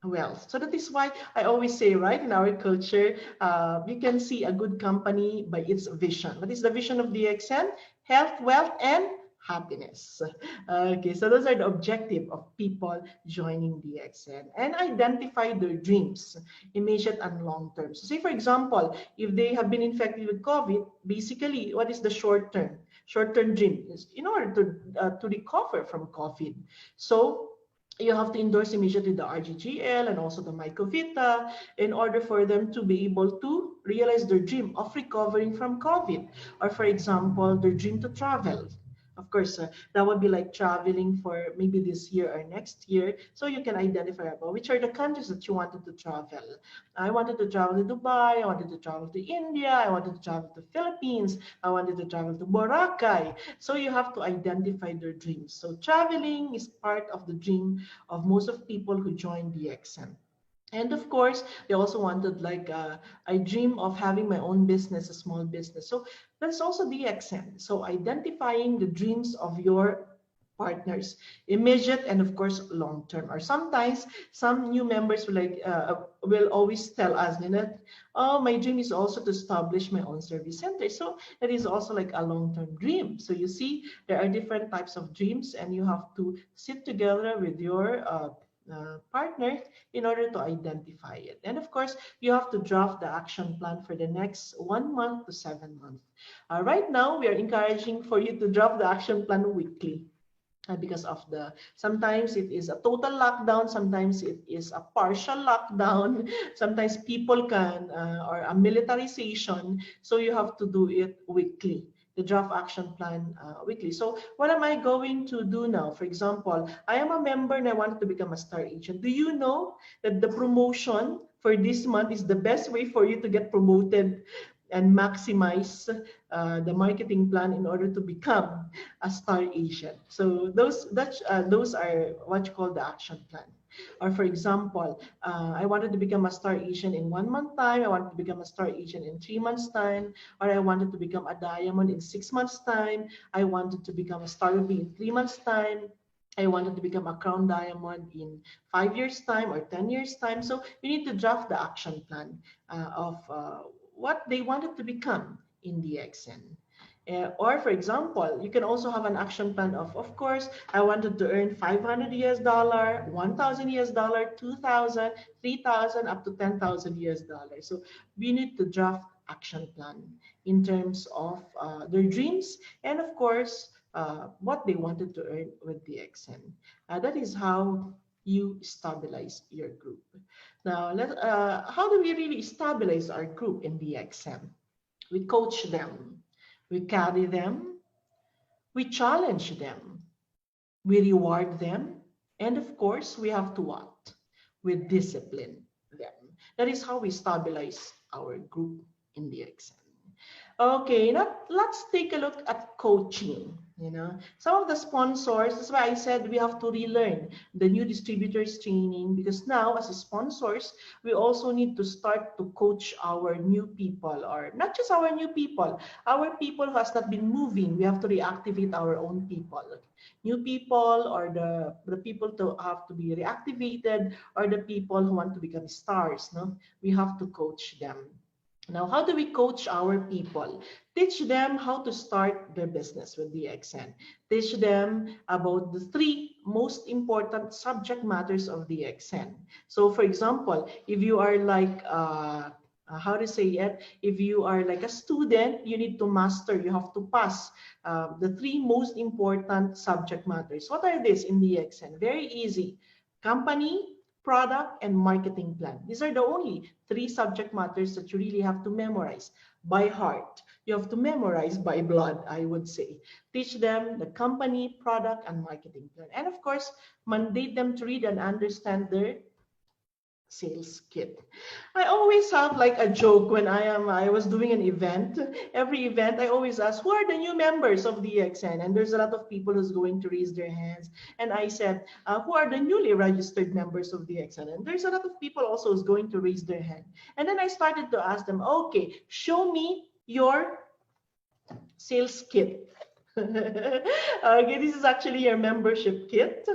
wealth. So that is why I always say, right, in our culture, you can see a good company by its vision. What is the vision of DXN? Health, wealth, and happiness. Okay, so those are the objective of people joining DXN, and identify their dreams, immediate and long term. So say, for example, if they have been infected with COVID, basically, what is the short term? Short-term dream is in order to recover from COVID. So you have to endorse immediately the RGGL and also the Mycovita in order for them to be able to realize their dream of recovering from COVID, or for example, their dream to travel. Of course, that would be like traveling for maybe this year or next year. So you can identify about which are the countries that you wanted to travel. I wanted to travel to Dubai. I wanted to travel to India. I wanted to travel to Philippines. I wanted to travel to Boracay. So you have to identify their dreams. So traveling is part of the dream of most of people who join DXN. And of course, they also wanted like I dream of having my own business, a small business. So that's also DXN. So identifying the dreams of your partners, immediate and of course long term. Or sometimes some new members will always tell us, Lynette, oh, my dream is also to establish my own service center. So that is also like a long term dream. So you see, there are different types of dreams, and you have to sit together with your partner in order to identify it. And of course, you have to draft the action plan for the next 1 month to 7 months. Right now, we are encouraging for you to draft the action plan weekly. Because of sometimes it is a total lockdown, sometimes it is a partial lockdown, sometimes people can, or a militarization, so you have to do it weekly, the draft action plan weekly. So what am I going to do now? For example, I am a member and I wanted to become a star agent. Do you know that the promotion for this month is the best way for you to get promoted and maximize the marketing plan in order to become a star agent? So those are what you call the action plan. Or for example, I wanted to become a star agent in 1 month time. I wanted to become a star agent in 3 months time. Or I wanted to become a diamond in 6 months time. I wanted to become a star ruby in 3 months time. I wanted to become a crown diamond in 5 years time or 10 years time. So you need to draft the action plan of what they wanted to become in DXN. Or for example, you can also have an action plan of course, I wanted to earn 500 US dollar, 1,000 US dollar, 2,000, 3,000, up to 10,000 US dollars. So we need to draft action plan in terms of their dreams and of course, what they wanted to earn with DXN. That is how you stabilize your group. Now, how do we really stabilize our group in DXN? We coach them, we carry them, we challenge them, we reward them, and of course, we have to what? We discipline them. That is how we stabilize our group in the exam. Okay, now let's take a look at coaching. Some of the sponsors, that's why I said we have to relearn the new distributors training, because now as sponsors, we also need to start to coach our new people, or not just our people who has not been moving. We have to reactivate our own people. New people, or the people to have to be reactivated, or the people who want to become stars. No, we have to coach them. Now, how do we coach our people? Teach them how to start their business with DXN. Teach them about the 3 most important subject matters of DXN. So, for example, if you are like, how to say it? If you are like a student, you need to master, you have to pass the 3 most important subject matters. What are these in DXN? Very easy. Company, product, and marketing plan. These are the only 3 subject matters that you really have to memorize by heart. You have to memorize by blood, I would say. Teach them the company, product, and marketing plan. And of course, mandate them to read and understand their sales kit. I always have like a joke when I was doing an event. Every event, I always ask, who are the new members of DXN? And there's a lot of people who's going to raise their hands. And I said, who are the newly registered members of DXN? And there's a lot of people also who's going to raise their hand. And then I started to ask them, okay, show me your sales kit. Okay, this is actually your membership kit.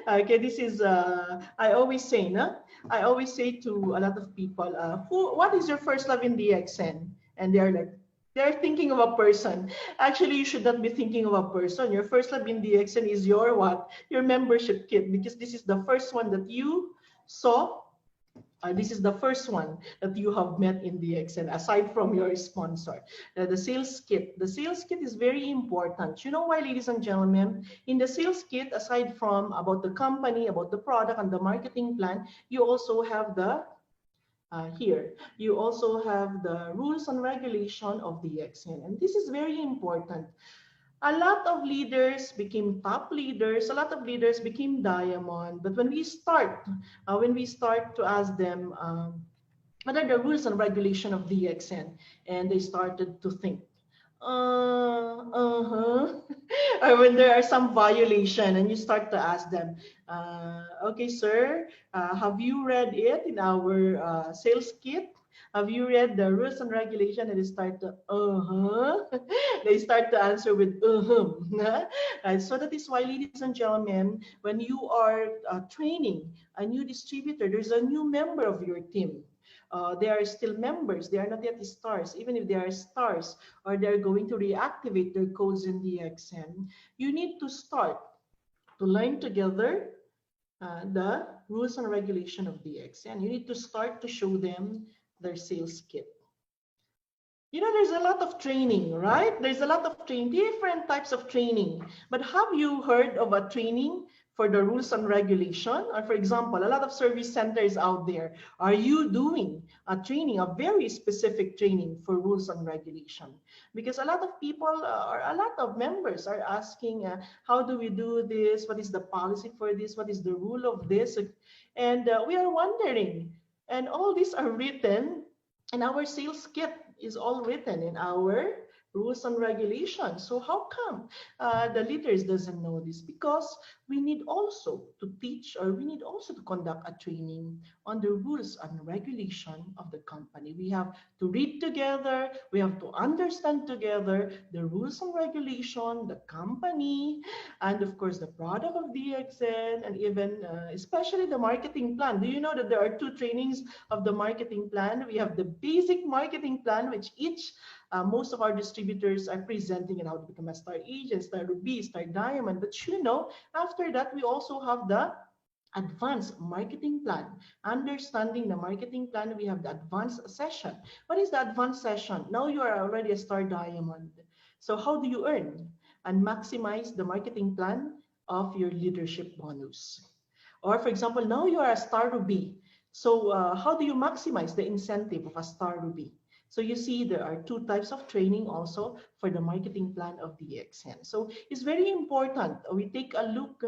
Okay, this is I always say, no? I always say to a lot of people, what is your first love in DXN? And they're thinking of a person. Actually, you should not be thinking of a person. Your first love in DXN is your what? Your membership kit, because this is the first one that you saw. This is the first one that you have met in DXN, aside from your sponsor. The sales kit. The sales kit is very important. You know why, ladies and gentlemen? In the sales kit, aside from about the company, about the product, and the marketing plan, you also have the here. You also have the rules and regulation of DXN. And this is very important. A lot of leaders became top leaders, a lot of leaders became diamond, but when we start to ask them what are the rules and regulation of DXN, and they started to think, or when there are some violation, and you start to ask them, okay, sir, have you read it in our sales kit? Have you read the rules and regulation? And they start to, they start to answer with, Right? So that is why, ladies and gentlemen, when you are training a new distributor, there's a new member of your team. They are still members. They are not yet stars. Even if they are stars, or they're going to reactivate their codes in DXN, you need to start to learn together the rules and regulation of DXN. You need to start to show them their sales kit. There's a lot of training, right? There's a lot of training, different types of training. But have you heard of a training for the rules and regulation? Or for example, a lot of service centers out there, are you doing a training, a very specific training for rules and regulation? Because a lot of people or a lot of members are asking, how do we do this? What is the policy for this? What is the rule of this? And we are wondering. And all these are written, and our sales kit is all written in our rules and regulations. So how come the leaders doesn't know this? Because we need also to teach, or we need also to conduct a training on the rules and regulation of the company. We have to read together, we have to understand together the rules and regulation, the company, and of course the product of DXN, and even especially the marketing plan. Do you know that there are 2 trainings of the marketing plan? We have the basic marketing plan, which most of our distributors are presenting, and how to become a star agent, star ruby, star diamond. But after that, we also have the advanced marketing plan. Understanding the marketing plan, we have the advanced session. What is the advanced session? Now you are already a star diamond. So how do you earn and maximize the marketing plan of your leadership bonus? Or for example, now you are a star ruby. So how do you maximize the incentive of a star ruby? So you see there are two types of training also for the marketing plan of DXN. So it's very important. We take a look,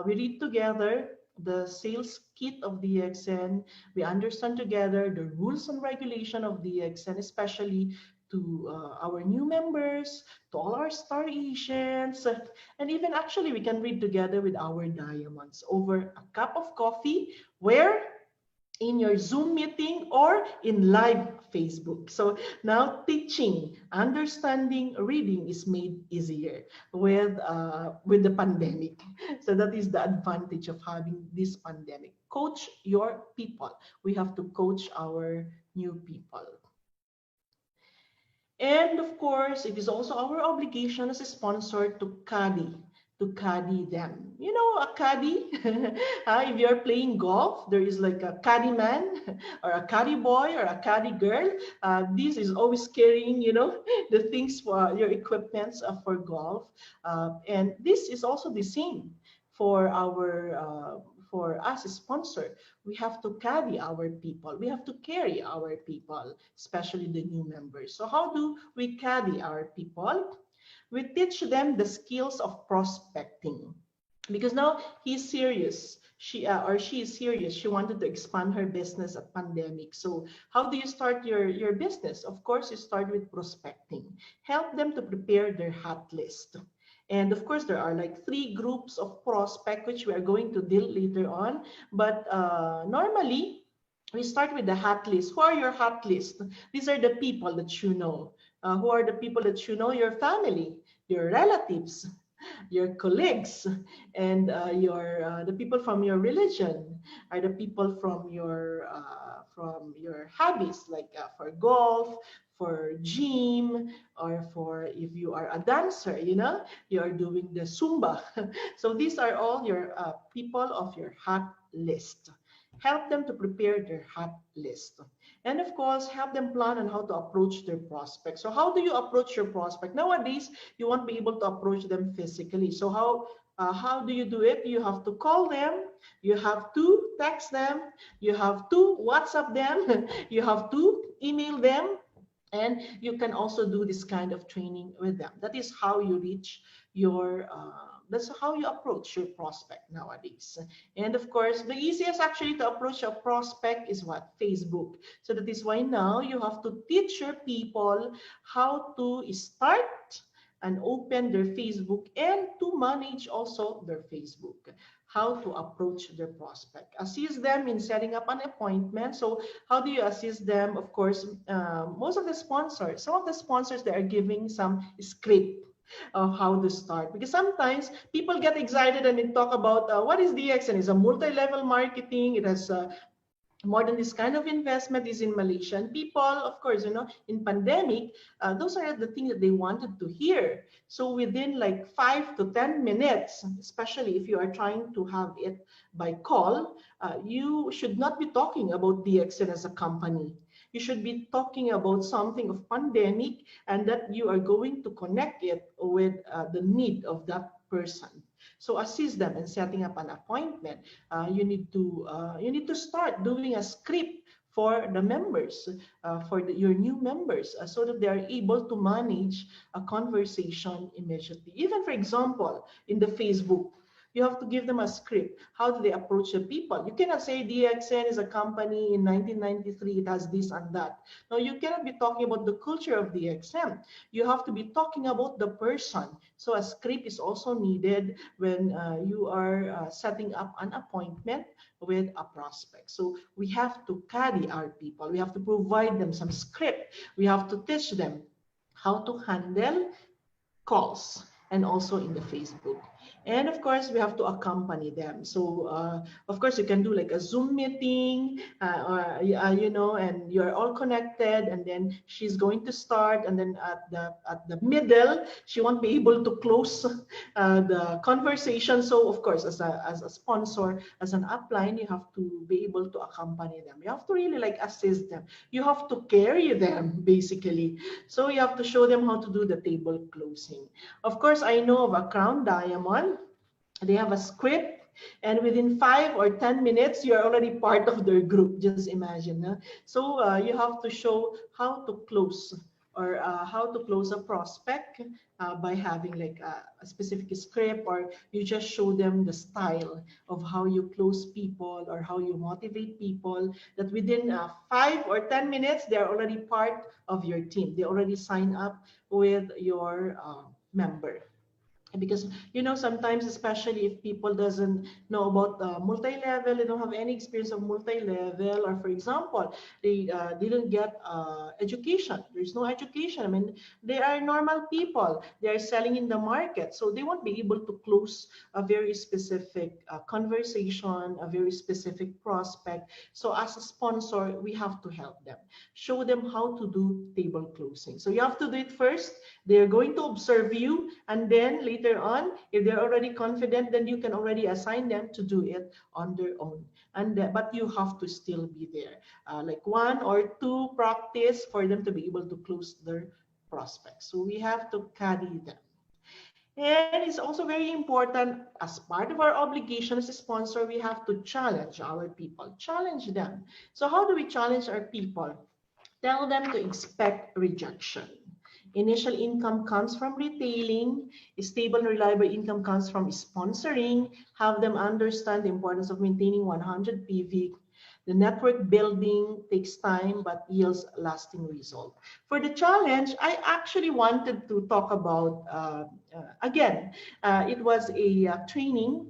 we read together the sales kit of DXN. We understand together the rules and regulation of DXN, especially to our new members, to all our star agents, and even actually we can read together with our diamonds over a cup of coffee, where in your Zoom meeting or in live Facebook. So now teaching, understanding, reading is made easier with the pandemic. So that is the advantage of having this pandemic. Coach your people. We have to coach our new people. And of course, it is also our obligation as a sponsor to caddy them. You know, a caddy, if you're playing golf, there is like a caddy man or a caddy boy or a caddy girl. This is always carrying, you know, the things for your equipments for golf. And this is also the same for our for us as sponsor. We have to caddy our people. We have to carry our people, especially the new members. So how do we caddy our people? We teach them the skills of prospecting, because now he's serious. She is serious. She wanted to expand her business at pandemic. So how do you start your business? Of course, you start with prospecting. Help them to prepare their hot list. And of course, there are like 3 groups of prospect, which we are going to deal later on. But normally, we start with the hot list. Who are your hot list? These are the people that you know. Who are the people that you know? Your family, your relatives, your colleagues, and the people from your religion, are the people from your hobbies, like for golf, for gym, or for if you are a dancer, you know, you are doing the Zumba. So these are all your people of your hot list. Help them to prepare their hot list. And of course, help them plan on how to approach their prospect. So how do you approach your prospect? Nowadays, you won't be able to approach them physically. So how do you do it? You have to call them, you have to text them, you have to WhatsApp them, you have to email them, and you can also do this kind of training with them. That is how you reach your that's how you approach your prospect nowadays. And of course, the easiest actually to approach a prospect is what? Facebook. So that is why now you have to teach your people how to start and open their Facebook, and to manage also their Facebook, how to approach their prospect. Assist them in setting up an appointment. So how do you assist them? Of course, most of the sponsors, some of the sponsors, they are giving some script of how to start, because sometimes people get excited and they talk about what is DXN. It's a multi-level marketing. It has more than this kind of investment is in Malaysia. And people, of course, you know, in pandemic, those are the things that they wanted to hear. So within like 5 to 10 minutes, especially if you are trying to have it by call, you should not be talking about DXN as a company. You should be talking about something of pandemic, and that you are going to connect it with the need of that person. So assist them in setting up an appointment. You need to start doing a script for the members, for your new members, so that they are able to manage a conversation immediately. Even for example, in the Facebook, you have to give them a script. How do they approach the people? You cannot say DXN is a company in 1993, it has this and that. No, you cannot be talking about the culture of DXN. You have to be talking about the person. So a script is also needed when you are setting up an appointment with a prospect. So we have to carry our people. We have to provide them some script. We have to teach them how to handle calls, and also in the Facebook. And of course, we have to accompany them. So of course, you can do like a Zoom meeting, you know, and you're all connected, and then she's going to start, and then at the middle, she won't be able to close the conversation. So of course, as a sponsor, as an upline, you have to be able to accompany them. You have to really like assist them. You have to carry them basically. So you have to show them how to do the table closing. Of course, I know of a Crown Diamond. They have a script. And within 5 or 10 minutes, you're already part of their group. Just imagine. Huh? So you have to show how to close or how to close a prospect by having like a specific script, or you just show them the style of how you close people or how you motivate people, that within 5 or 10 minutes, they're already part of your team. They already sign up with your member. Because sometimes, especially if people doesn't know about multi-level, they don't have any experience of multi-level, or for example, they didn't get education. There's no education. I mean, they are normal people, they are selling in the market, so they won't be able to close a very specific conversation, a very specific prospect. So as a sponsor, we have to help them, show them how to do table closing. So you have to do it first. They're going to observe you, and then later on, if they're already confident, then you can already assign them to do it on their own. And but you have to still be there, like 1 or 2 practice for them to be able to close their prospects. So we have to carry them. And it's also very important, as part of our obligation as a sponsor, we have to challenge our people, challenge them. So how do we challenge our people? Tell them to expect rejection. Initial income comes from retailing. Stable and reliable income comes from sponsoring. Have them understand the importance of maintaining 100 PV. The network building takes time but yields lasting result. For the challenge, I actually wanted to talk about, again, it was a training.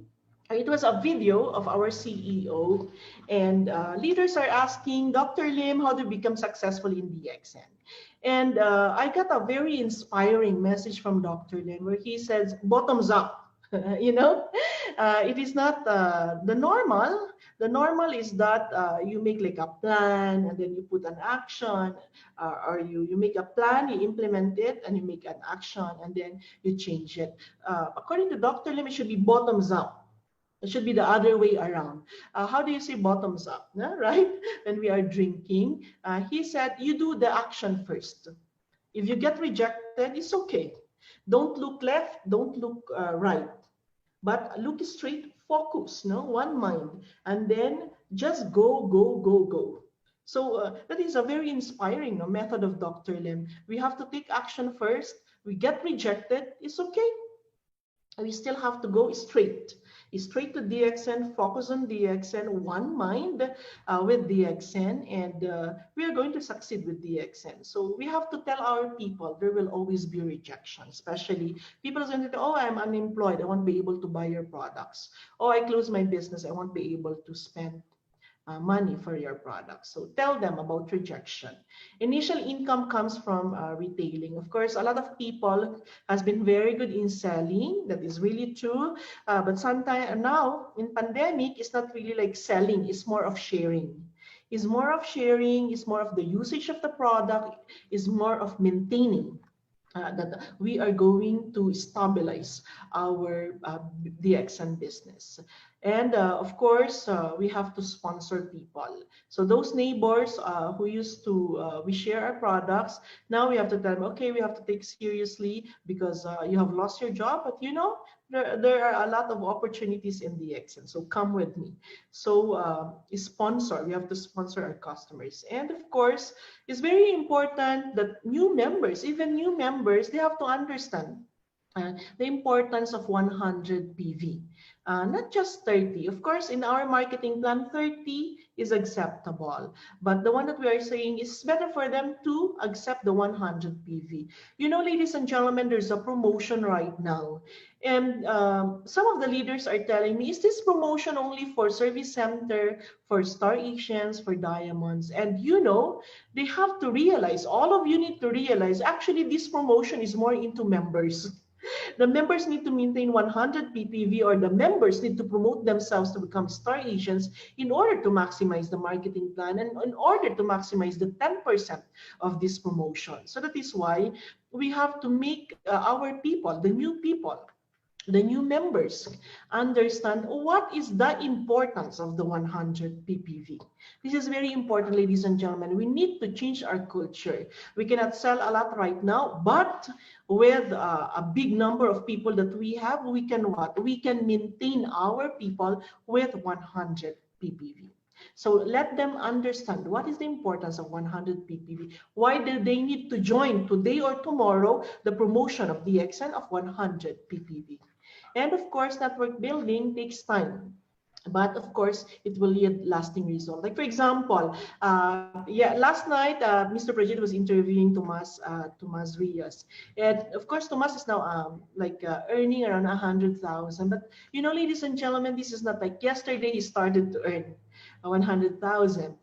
It was a video of our CEO, and leaders are asking Dr. Lim how to become successful in DXN. And I got a very inspiring message from Dr. Lim where he says, bottoms up. It is not the normal. The normal is that you make like a plan and then you put an action, or you make a plan, you implement it, and you make an action, and then you change it. According to Dr. Lim, it should be bottoms up. It should be the other way around. How do you say bottoms up, right? When we are drinking, he said, you do the action first. If you get rejected, it's okay. Don't look left, don't look right, but look straight, focus, one mind, and then just go, go, go, go. So that is a very inspiring method of Dr. Lim. We have to take action first. We get rejected, it's okay. We still have to go straight to DXN, focus on DXN, one mind with DXN, and we are going to succeed with DXN. So we have to tell our people there will always be rejection, especially people are going to say, oh, I'm unemployed, I won't be able to buy your products. Oh, I close my business, I won't be able to spend money for your product. So tell them about rejection. Initial income comes from retailing. Of course, a lot of people has been very good in selling. That is really true. But sometimes now in pandemic, it's not really like selling. It's more of sharing. It's more of sharing. It's more of the usage of the product. It's more of maintaining. That we are going to stabilize our DXN business. And of course, we have to sponsor people. So those neighbors who used to, we share our products, now we have to tell them, okay, we have to take seriously because you have lost your job, but there are a lot of opportunities in DXN, so come with me. So sponsor, we have to sponsor our customers. And of course, it's very important that new members, even new members, they have to understand the importance of 100 PV, not just 30. Of course, in our marketing plan, 30 is acceptable. But the one that we are saying is better for them to accept the 100 PV. Ladies and gentlemen, there's a promotion right now. And some of the leaders are telling me, is this promotion only for service center, for Star Asians, for diamonds? And they have to realize, all of you need to realize, actually this promotion is more into members. The members need to maintain 100 PPV, or the members need to promote themselves to become Star Asians in order to maximize the marketing plan and in order to maximize the 10% of this promotion. So that is why we have to make our people, the new people, the new members understand what is the importance of the 100 ppv. This is very important, ladies and gentlemen. We need to change our culture. We cannot sell a lot right now, but with a big number of people that we have, we can what? We can maintain our people with 100 ppv. So let them understand what is the importance of 100 ppv. Why do they need to join today or tomorrow the promotion of DXN of 100 ppv? And of course, network building takes time. But of course, it will yield lasting result. Like for example, last night, Mr. Project was interviewing Tomas Rios, and of course, Tomas is now earning around 100,000. But you know, ladies and gentlemen, this is not like yesterday he started to earn 100,000.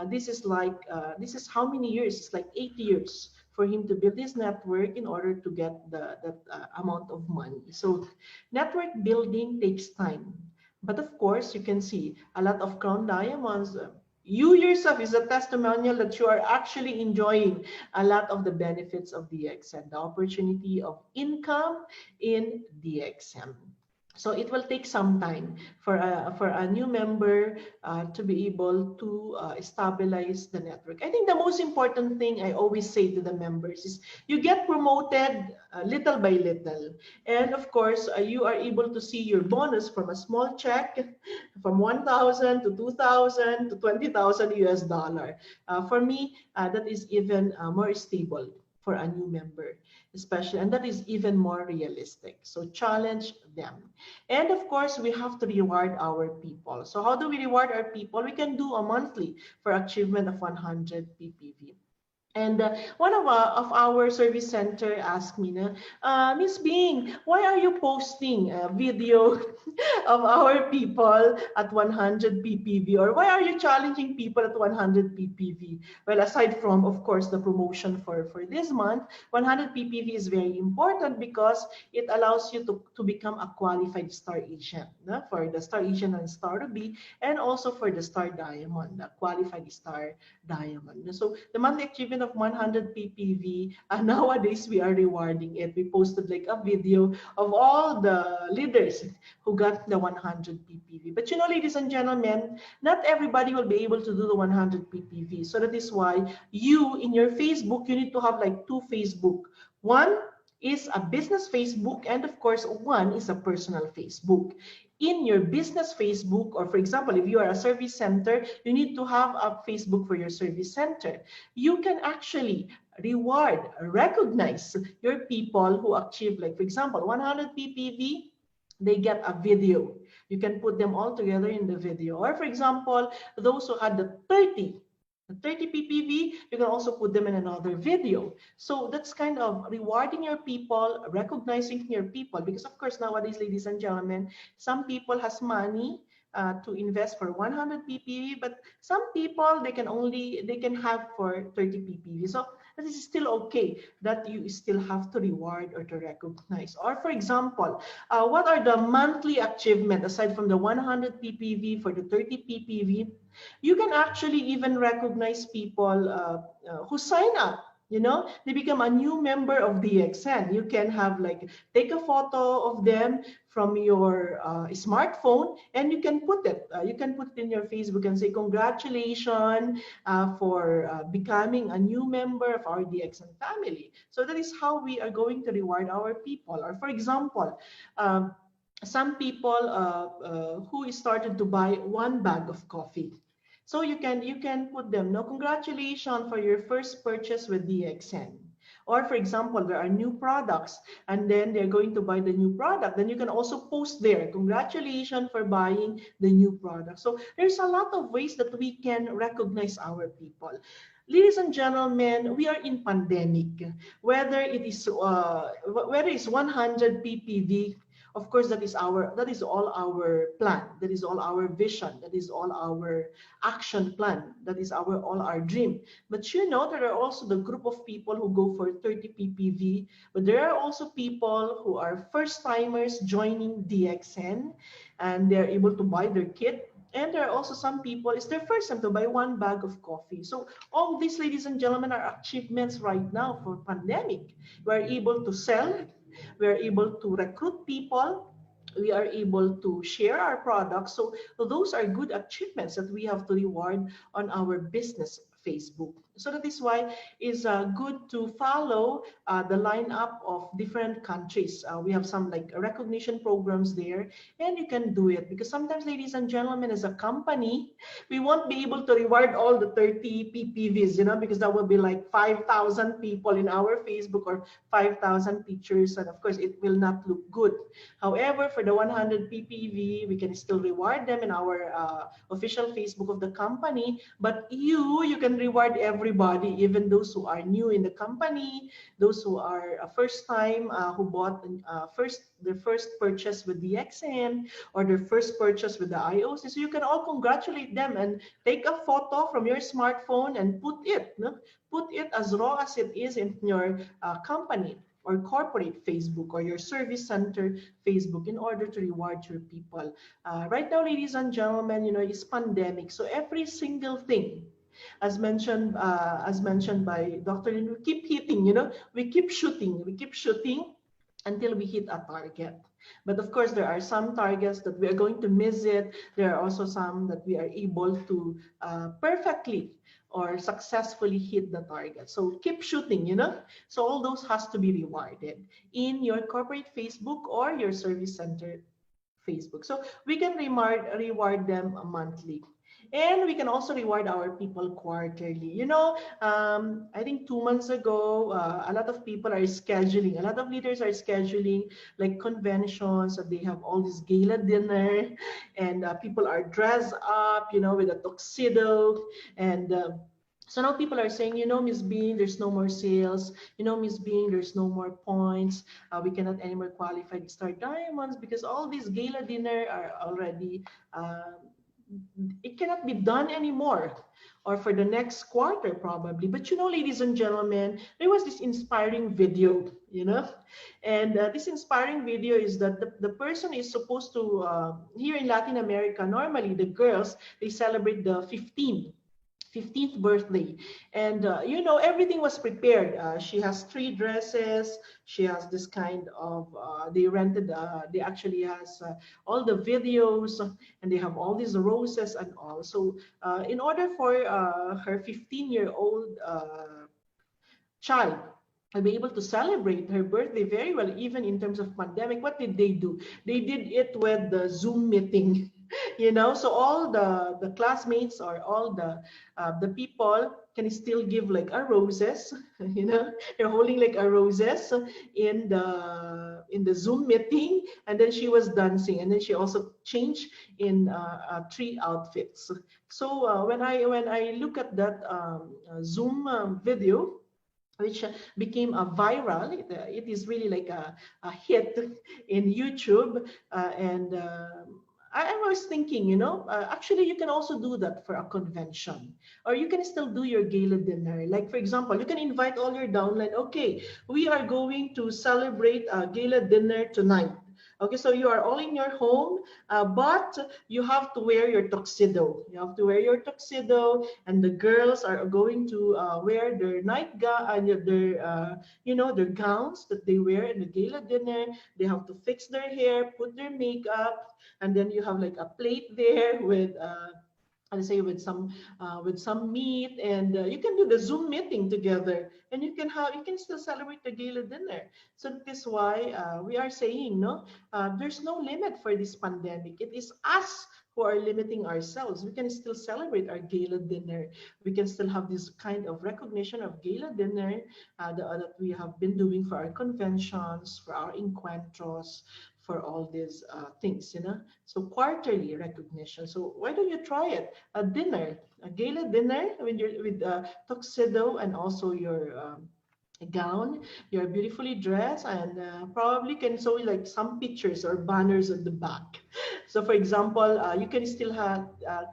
This is how many years? It's like 8 years for him to build this network in order to get that amount of money. So network building takes time. But of course, you can see a lot of Crown Diamonds. You yourself is a testimonial that you are actually enjoying a lot of the benefits of DXN, the opportunity of income in DXM. So it will take some time for a new member to be able to stabilize the network. I think the most important thing I always say to the members is you get promoted little by little. And of course, you are able to see your bonus from a small check from 1,000 to 2,000 to 20,000 US dollar. For me, that is even more stable for a new member, especially, and that is even more realistic. So challenge them. And of course, we have to reward our people. So how do we reward our people? We can do a monthly for achievement of 100 ppv. And one of our service center asked me, Miss Bing, why are you posting a video of our people at 100 ppv? Or why are you challenging people at 100 ppv? Well, aside from, of course, the promotion for this month, 100 ppv is very important because it allows you to become a qualified star agent, for the star agent and star ruby, and also for the star diamond, the qualified star diamond. So the monthly achievement of 100 ppv, nowadays we are rewarding it. We posted like a video of all the leaders who got the 100 ppv. But you know, ladies and gentlemen, not everybody will be able to do the 100 ppv. So that is why you, in your Facebook, you need to have like 2 Facebook. One is a business Facebook, and of course, one is a personal Facebook. In your business Facebook, or for example, if you are a service center, you need to have a Facebook for your service center. You can actually reward, recognize your people who achieve, like for example, 100 ppv, they get a video. You can put them all together in the video. Or for example, those who had the 30 ppv, you can also put them in another video. So that's kind of rewarding your people, recognizing your people, because of course nowadays, ladies and gentlemen, some people has money to invest for 100 ppv, but some people they can have for 30 ppv. So that is still okay, that you still have to reward or to recognize. Or for example, what are the monthly achievement aside from the 100 ppv for the 30 ppv? You can actually even recognize people who sign up. You know, they become a new member of DXN. You can have like take a photo of them from your smartphone, and you can put it. You can put it in your Facebook and say congratulations for becoming a new member of our DXN family. So that is how we are going to reward our people. Or for example, some people who started to buy 1 bag of coffee. So you can put them, no, congratulations for your first purchase with DXN. Or for example, there are new products and then they're going to buy the new product. Then you can also post there, congratulations for buying the new product. So there's a lot of ways that we can recognize our people. Ladies and gentlemen, we are in pandemic. Whether it's 100 ppv, of course, that is all our plan. That is all our vision. That is all our action plan. That is all our dream. But you know, there are also the group of people who go for 30 ppv. But there are also people who are first timers joining DXN, and they're able to buy their kit. And there are also some people, it's their first time to buy 1 bag of coffee. So all these, ladies and gentlemen, are achievements right now for pandemic. We're able to sell. We're able to recruit people, we are able to share our products. So those are good achievements that we have to reward on our business Facebook. So that is why it's good to follow the lineup of different countries. We have some like recognition programs there, and you can do it because sometimes, ladies and gentlemen, as a company, we won't be able to reward all the 30 PPVs, because that will be like 5,000 people in our Facebook or 5,000 pictures, and of course, it will not look good. However, for the 100 PPV, we can still reward them in our official Facebook of the company. But you can reward everybody, even those who are new in the company, those who are first time, who bought their first purchase with DXN or their first purchase with the IOC. So you can all congratulate them and take a photo from your smartphone and put it as raw as it is in your company or corporate Facebook or your service center Facebook in order to reward your people. Right now, ladies and gentlemen, it's pandemic. So every single thing, as mentioned by Dr. Lin, we keep hitting, we keep shooting until we hit a target. But of course, there are some targets that we are going to miss it. There are also some that we are able to perfectly or successfully hit the target. So keep shooting, So all those has to be rewarded in your corporate Facebook or your service center Facebook. So we can reward them monthly. And we can also reward our people quarterly. I think 2 months ago, a lot of people are scheduling, a lot of leaders are scheduling like conventions, so they have all this gala dinner, and people are dressed up, with a tuxedo. And so now people are saying, Miss Bean, there's no more sales. Miss Bean, there's no more points. We cannot anymore qualify to Star Diamonds because all these gala dinner are already, it cannot be done anymore, or for the next quarter probably. But ladies and gentlemen, there was this inspiring video, and this inspiring video is that the person is supposed to, here in Latin America, normally the girls, they celebrate the 15th birthday, and everything was prepared. She has 3 dresses. She has this kind of they actually has all the videos, and they have all these roses and all. So in order for her 15-year-old child to be able to celebrate her birthday very well, even in terms of pandemic, what did they do? They did it with the Zoom meeting. So all the classmates or all the people can still give like a roses. They're holding like a roses in the Zoom meeting, and then she was dancing, and then she also changed in 3 outfits. So when I look at that Zoom video, which became a viral. It is really like a hit in YouTube, and I was thinking, actually you can also do that for a convention, or you can still do your gala dinner. Like for example, you can invite all your downline. Okay, we are going to celebrate a gala dinner tonight. Okay, so you are all in your home, but you have to wear your tuxedo. You have to wear your tuxedo, and the girls are going to wear their nightgown, their gowns that they wear in the gala dinner. They have to fix their hair, put their makeup, and then you have like a plate there with let's say with some meat, and you can do the Zoom meeting together, and you can still celebrate the gala dinner. So that is why we are saying, no, there's no limit for this pandemic. It is us who are limiting ourselves. We can still celebrate our gala dinner. We can still have this kind of recognition of gala dinner that we have been doing for our conventions, for our encuentros, for all these things, So quarterly recognition. So why don't you try it? A dinner, a gala dinner with tuxedo and also your gown. You're beautifully dressed, and probably can show like some pictures or banners at the back. So for example, you can still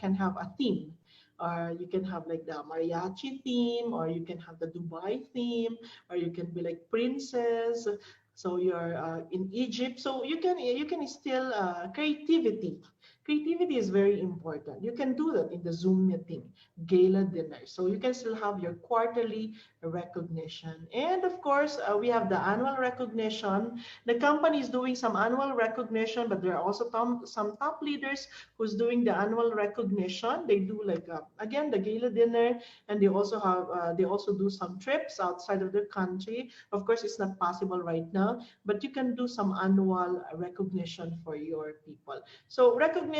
can have a theme, or you can have like the mariachi theme, or you can have the Dubai theme, or you can be like princess. So you're in Egypt, so you can still Creativity is very important. You can do that in the Zoom meeting, gala dinner. So you can still have your quarterly recognition. And of course, we have the annual recognition. The company is doing some annual recognition, but there are also some top leaders who's doing the annual recognition. They do like, again, the gala dinner, and they also do some trips outside of the country. Of course, it's not possible right now, but you can do some annual recognition for your people. So recognition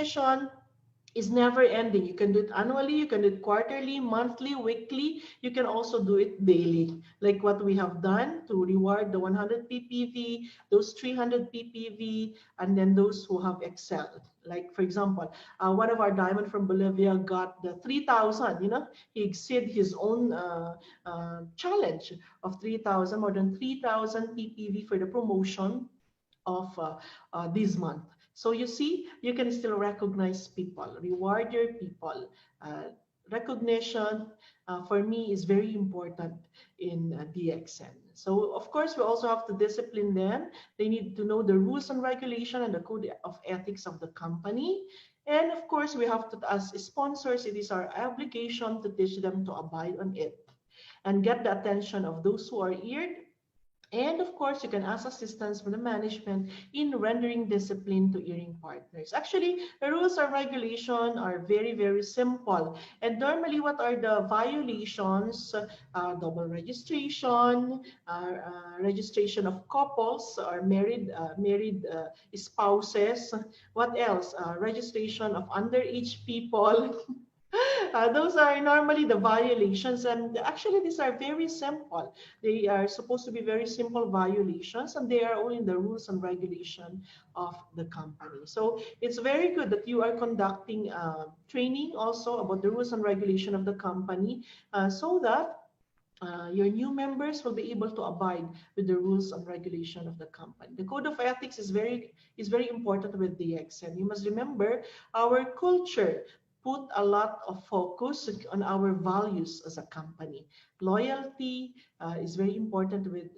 is never ending. You can do it annually, you can do it quarterly, monthly, weekly. You can also do it daily, like what we have done to reward the 100 ppv, those 300 ppv, and then those who have excelled. Like for example, one of our diamond from Bolivia got the 3,000. He exceeded his own challenge of 3,000, more than 3,000 ppv for the promotion of this month. So you see, you can still recognize people, reward your people. Recognition for me is very important in DXN. So of course, we also have to discipline them. They need to know the rules and regulation and the code of ethics of the company. And of course, we have to, as sponsors, it is our obligation to teach them to abide on it and get the attention of those who are eared. And of course, you can ask assistance from the management in rendering discipline to earning partners. Actually, the rules and regulation are very, very simple. And normally, what are the violations? Double registration, registration of couples or married spouses. What else? Registration of underage people. Those are normally the violations, and actually these are very simple. They are supposed to be very simple violations, and they are all in the rules and regulation of the company. So it's very good that you are conducting training also about the rules and regulation of the company, so that your new members will be able to abide with the rules and regulation of the company. The code of ethics is very important with DXN. You must remember our culture put a lot of focus on our values as a company. Loyalty is very important with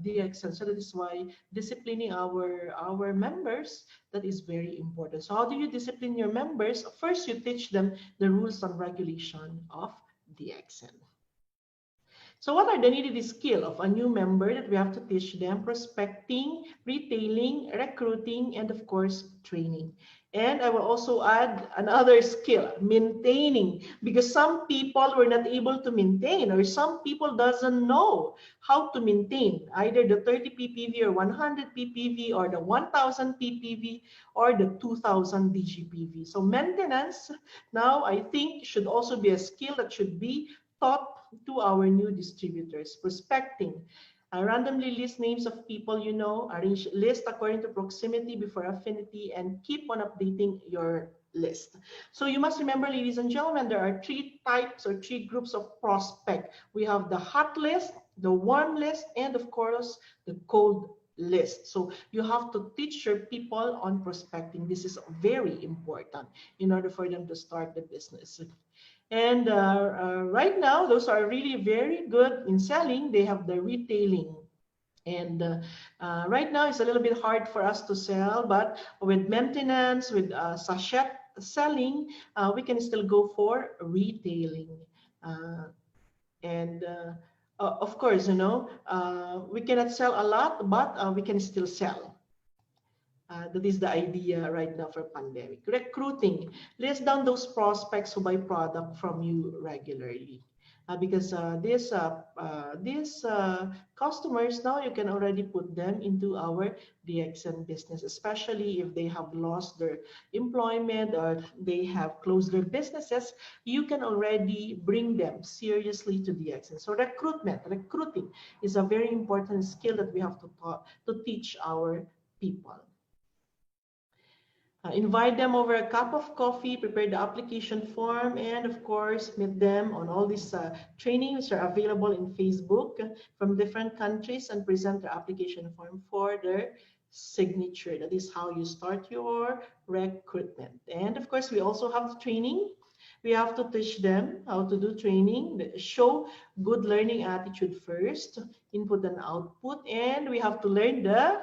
DXN, so that is why disciplining our members, that is very important. So how do you discipline your members? First, you teach them the rules and regulation of DXN. So what are the needed skills of a new member that we have to teach them? Prospecting, retailing, recruiting, and of course, training. And I will also add another skill, maintaining, because some people were not able to maintain, or some people doesn't know how to maintain either the 30 ppv or 100 ppv or the 1000 ppv or the 2000 DGPV. So maintenance now I think should also be a skill that should be taught to our new distributors. Prospecting, randomly list names of people you know, arrange list according to proximity before affinity, and keep on updating your list. So you must remember, ladies and gentlemen, there are three types or three groups of prospect. We have the hot list, the warm list, and of course, the cold list. So you have to teach your people on prospecting. This is very important in order for them to start the business. And right now, those are really very good in selling. They have the retailing. And right now, it's a little bit hard for us to sell, but with maintenance, with sachet selling, we can still go for retailing. Of course, we cannot sell a lot, but we can still sell. That is the idea right now for pandemic. Recruiting, list down those prospects who buy product from you regularly. Because these customers, now you can already put them into our DXN business, especially if they have lost their employment or they have closed their businesses. You can already bring them seriously to DXN. So recruiting is a very important skill that we have to teach our people. Invite them over a cup of coffee, prepare the application form, and of course, meet them on all these trainings which are available in Facebook from different countries, and present their application form for their signature. That is how you start your recruitment. And of course, we also have the training. We have to teach them how to do training, show good learning attitude first, input and output, and we have to learn the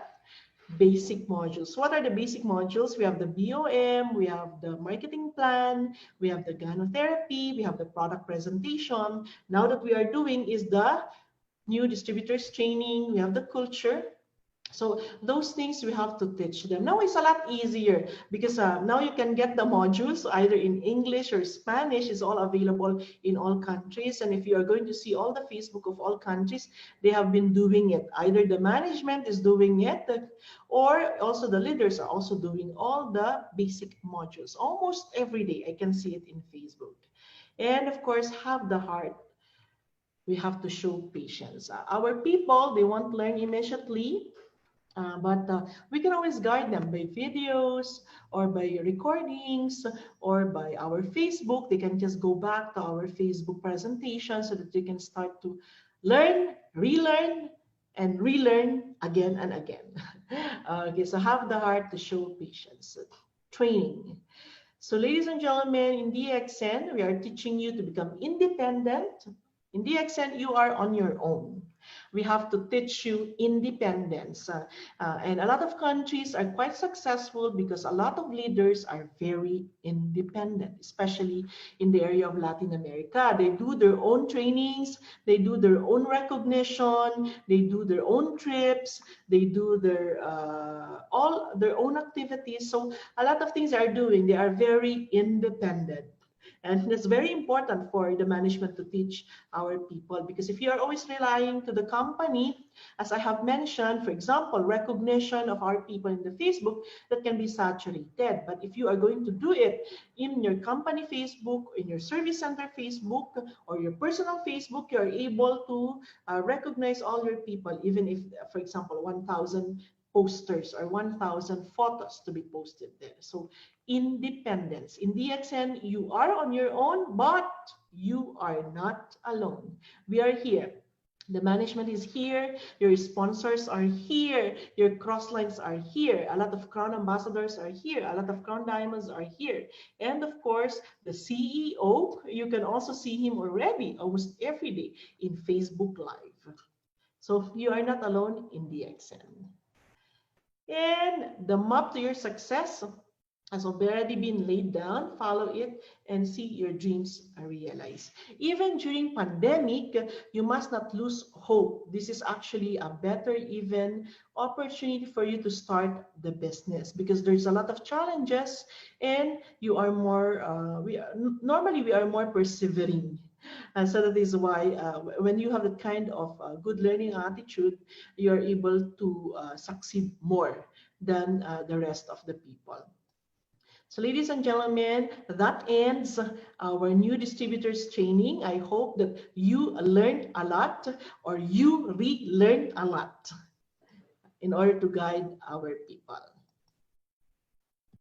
basic modules. What are the basic modules? We have the BOM, we have the marketing plan, we have the gynotherapy, we have the product presentation. Now that we are doing is the new distributors training, we have the culture. So those things we have to teach them. Now it's a lot easier because now you can get the modules either in English or Spanish. Is all available in all countries. And if you are going to see all the Facebook of all countries, they have been doing it. Either the management is doing it or also the leaders are also doing all the basic modules. Almost every day I can see it in Facebook. And of course, have the heart. We have to show patience. Our people, they won't learn immediately. But we can always guide them by videos or by recordings or by our Facebook. They can just go back to our Facebook presentation so that they can start to learn, relearn, and relearn again and again. Okay, so have the heart to show patience. Training. So ladies and gentlemen, in DXN, we are teaching you to become independent. In DXN, you are on your own. We have to teach you independence. And a lot of countries are quite successful because a lot of leaders are very independent, especially in the area of Latin America. They do their own trainings, they do their own recognition, they do their own trips, they do their all their own activities. So a lot of things they are doing, they are very independent. And it's very important for the management to teach our people, because if you are always relying to the company, as I have mentioned, for example, recognition of our people in the Facebook, that can be saturated. But if you are going to do it in your company Facebook, in your service center Facebook, or your personal Facebook, you are able to recognize all your people, even if, for example, 1,000 posters or 1,000 photos to be posted there. So independence. In DXN, you are on your own, but you are not alone. We are here. The management is here. Your sponsors are here. Your crosslines are here. A lot of Crown ambassadors are here. A lot of Crown Diamonds are here. And of course, the CEO, you can also see him already almost every day in Facebook Live. So you are not alone in DXN. And the map to your success has already been laid down. Follow it and see your dreams realized. Even during pandemic, you must not lose hope. This is actually a better even opportunity for you to start the business, because there's a lot of challenges and you are more, normally we are more persevering. And so that is why when you have that kind of good learning attitude, you're able to succeed more than the rest of the people. So ladies and gentlemen, that ends our new distributors training. I hope that you learned a lot or you relearned a lot in order to guide our people.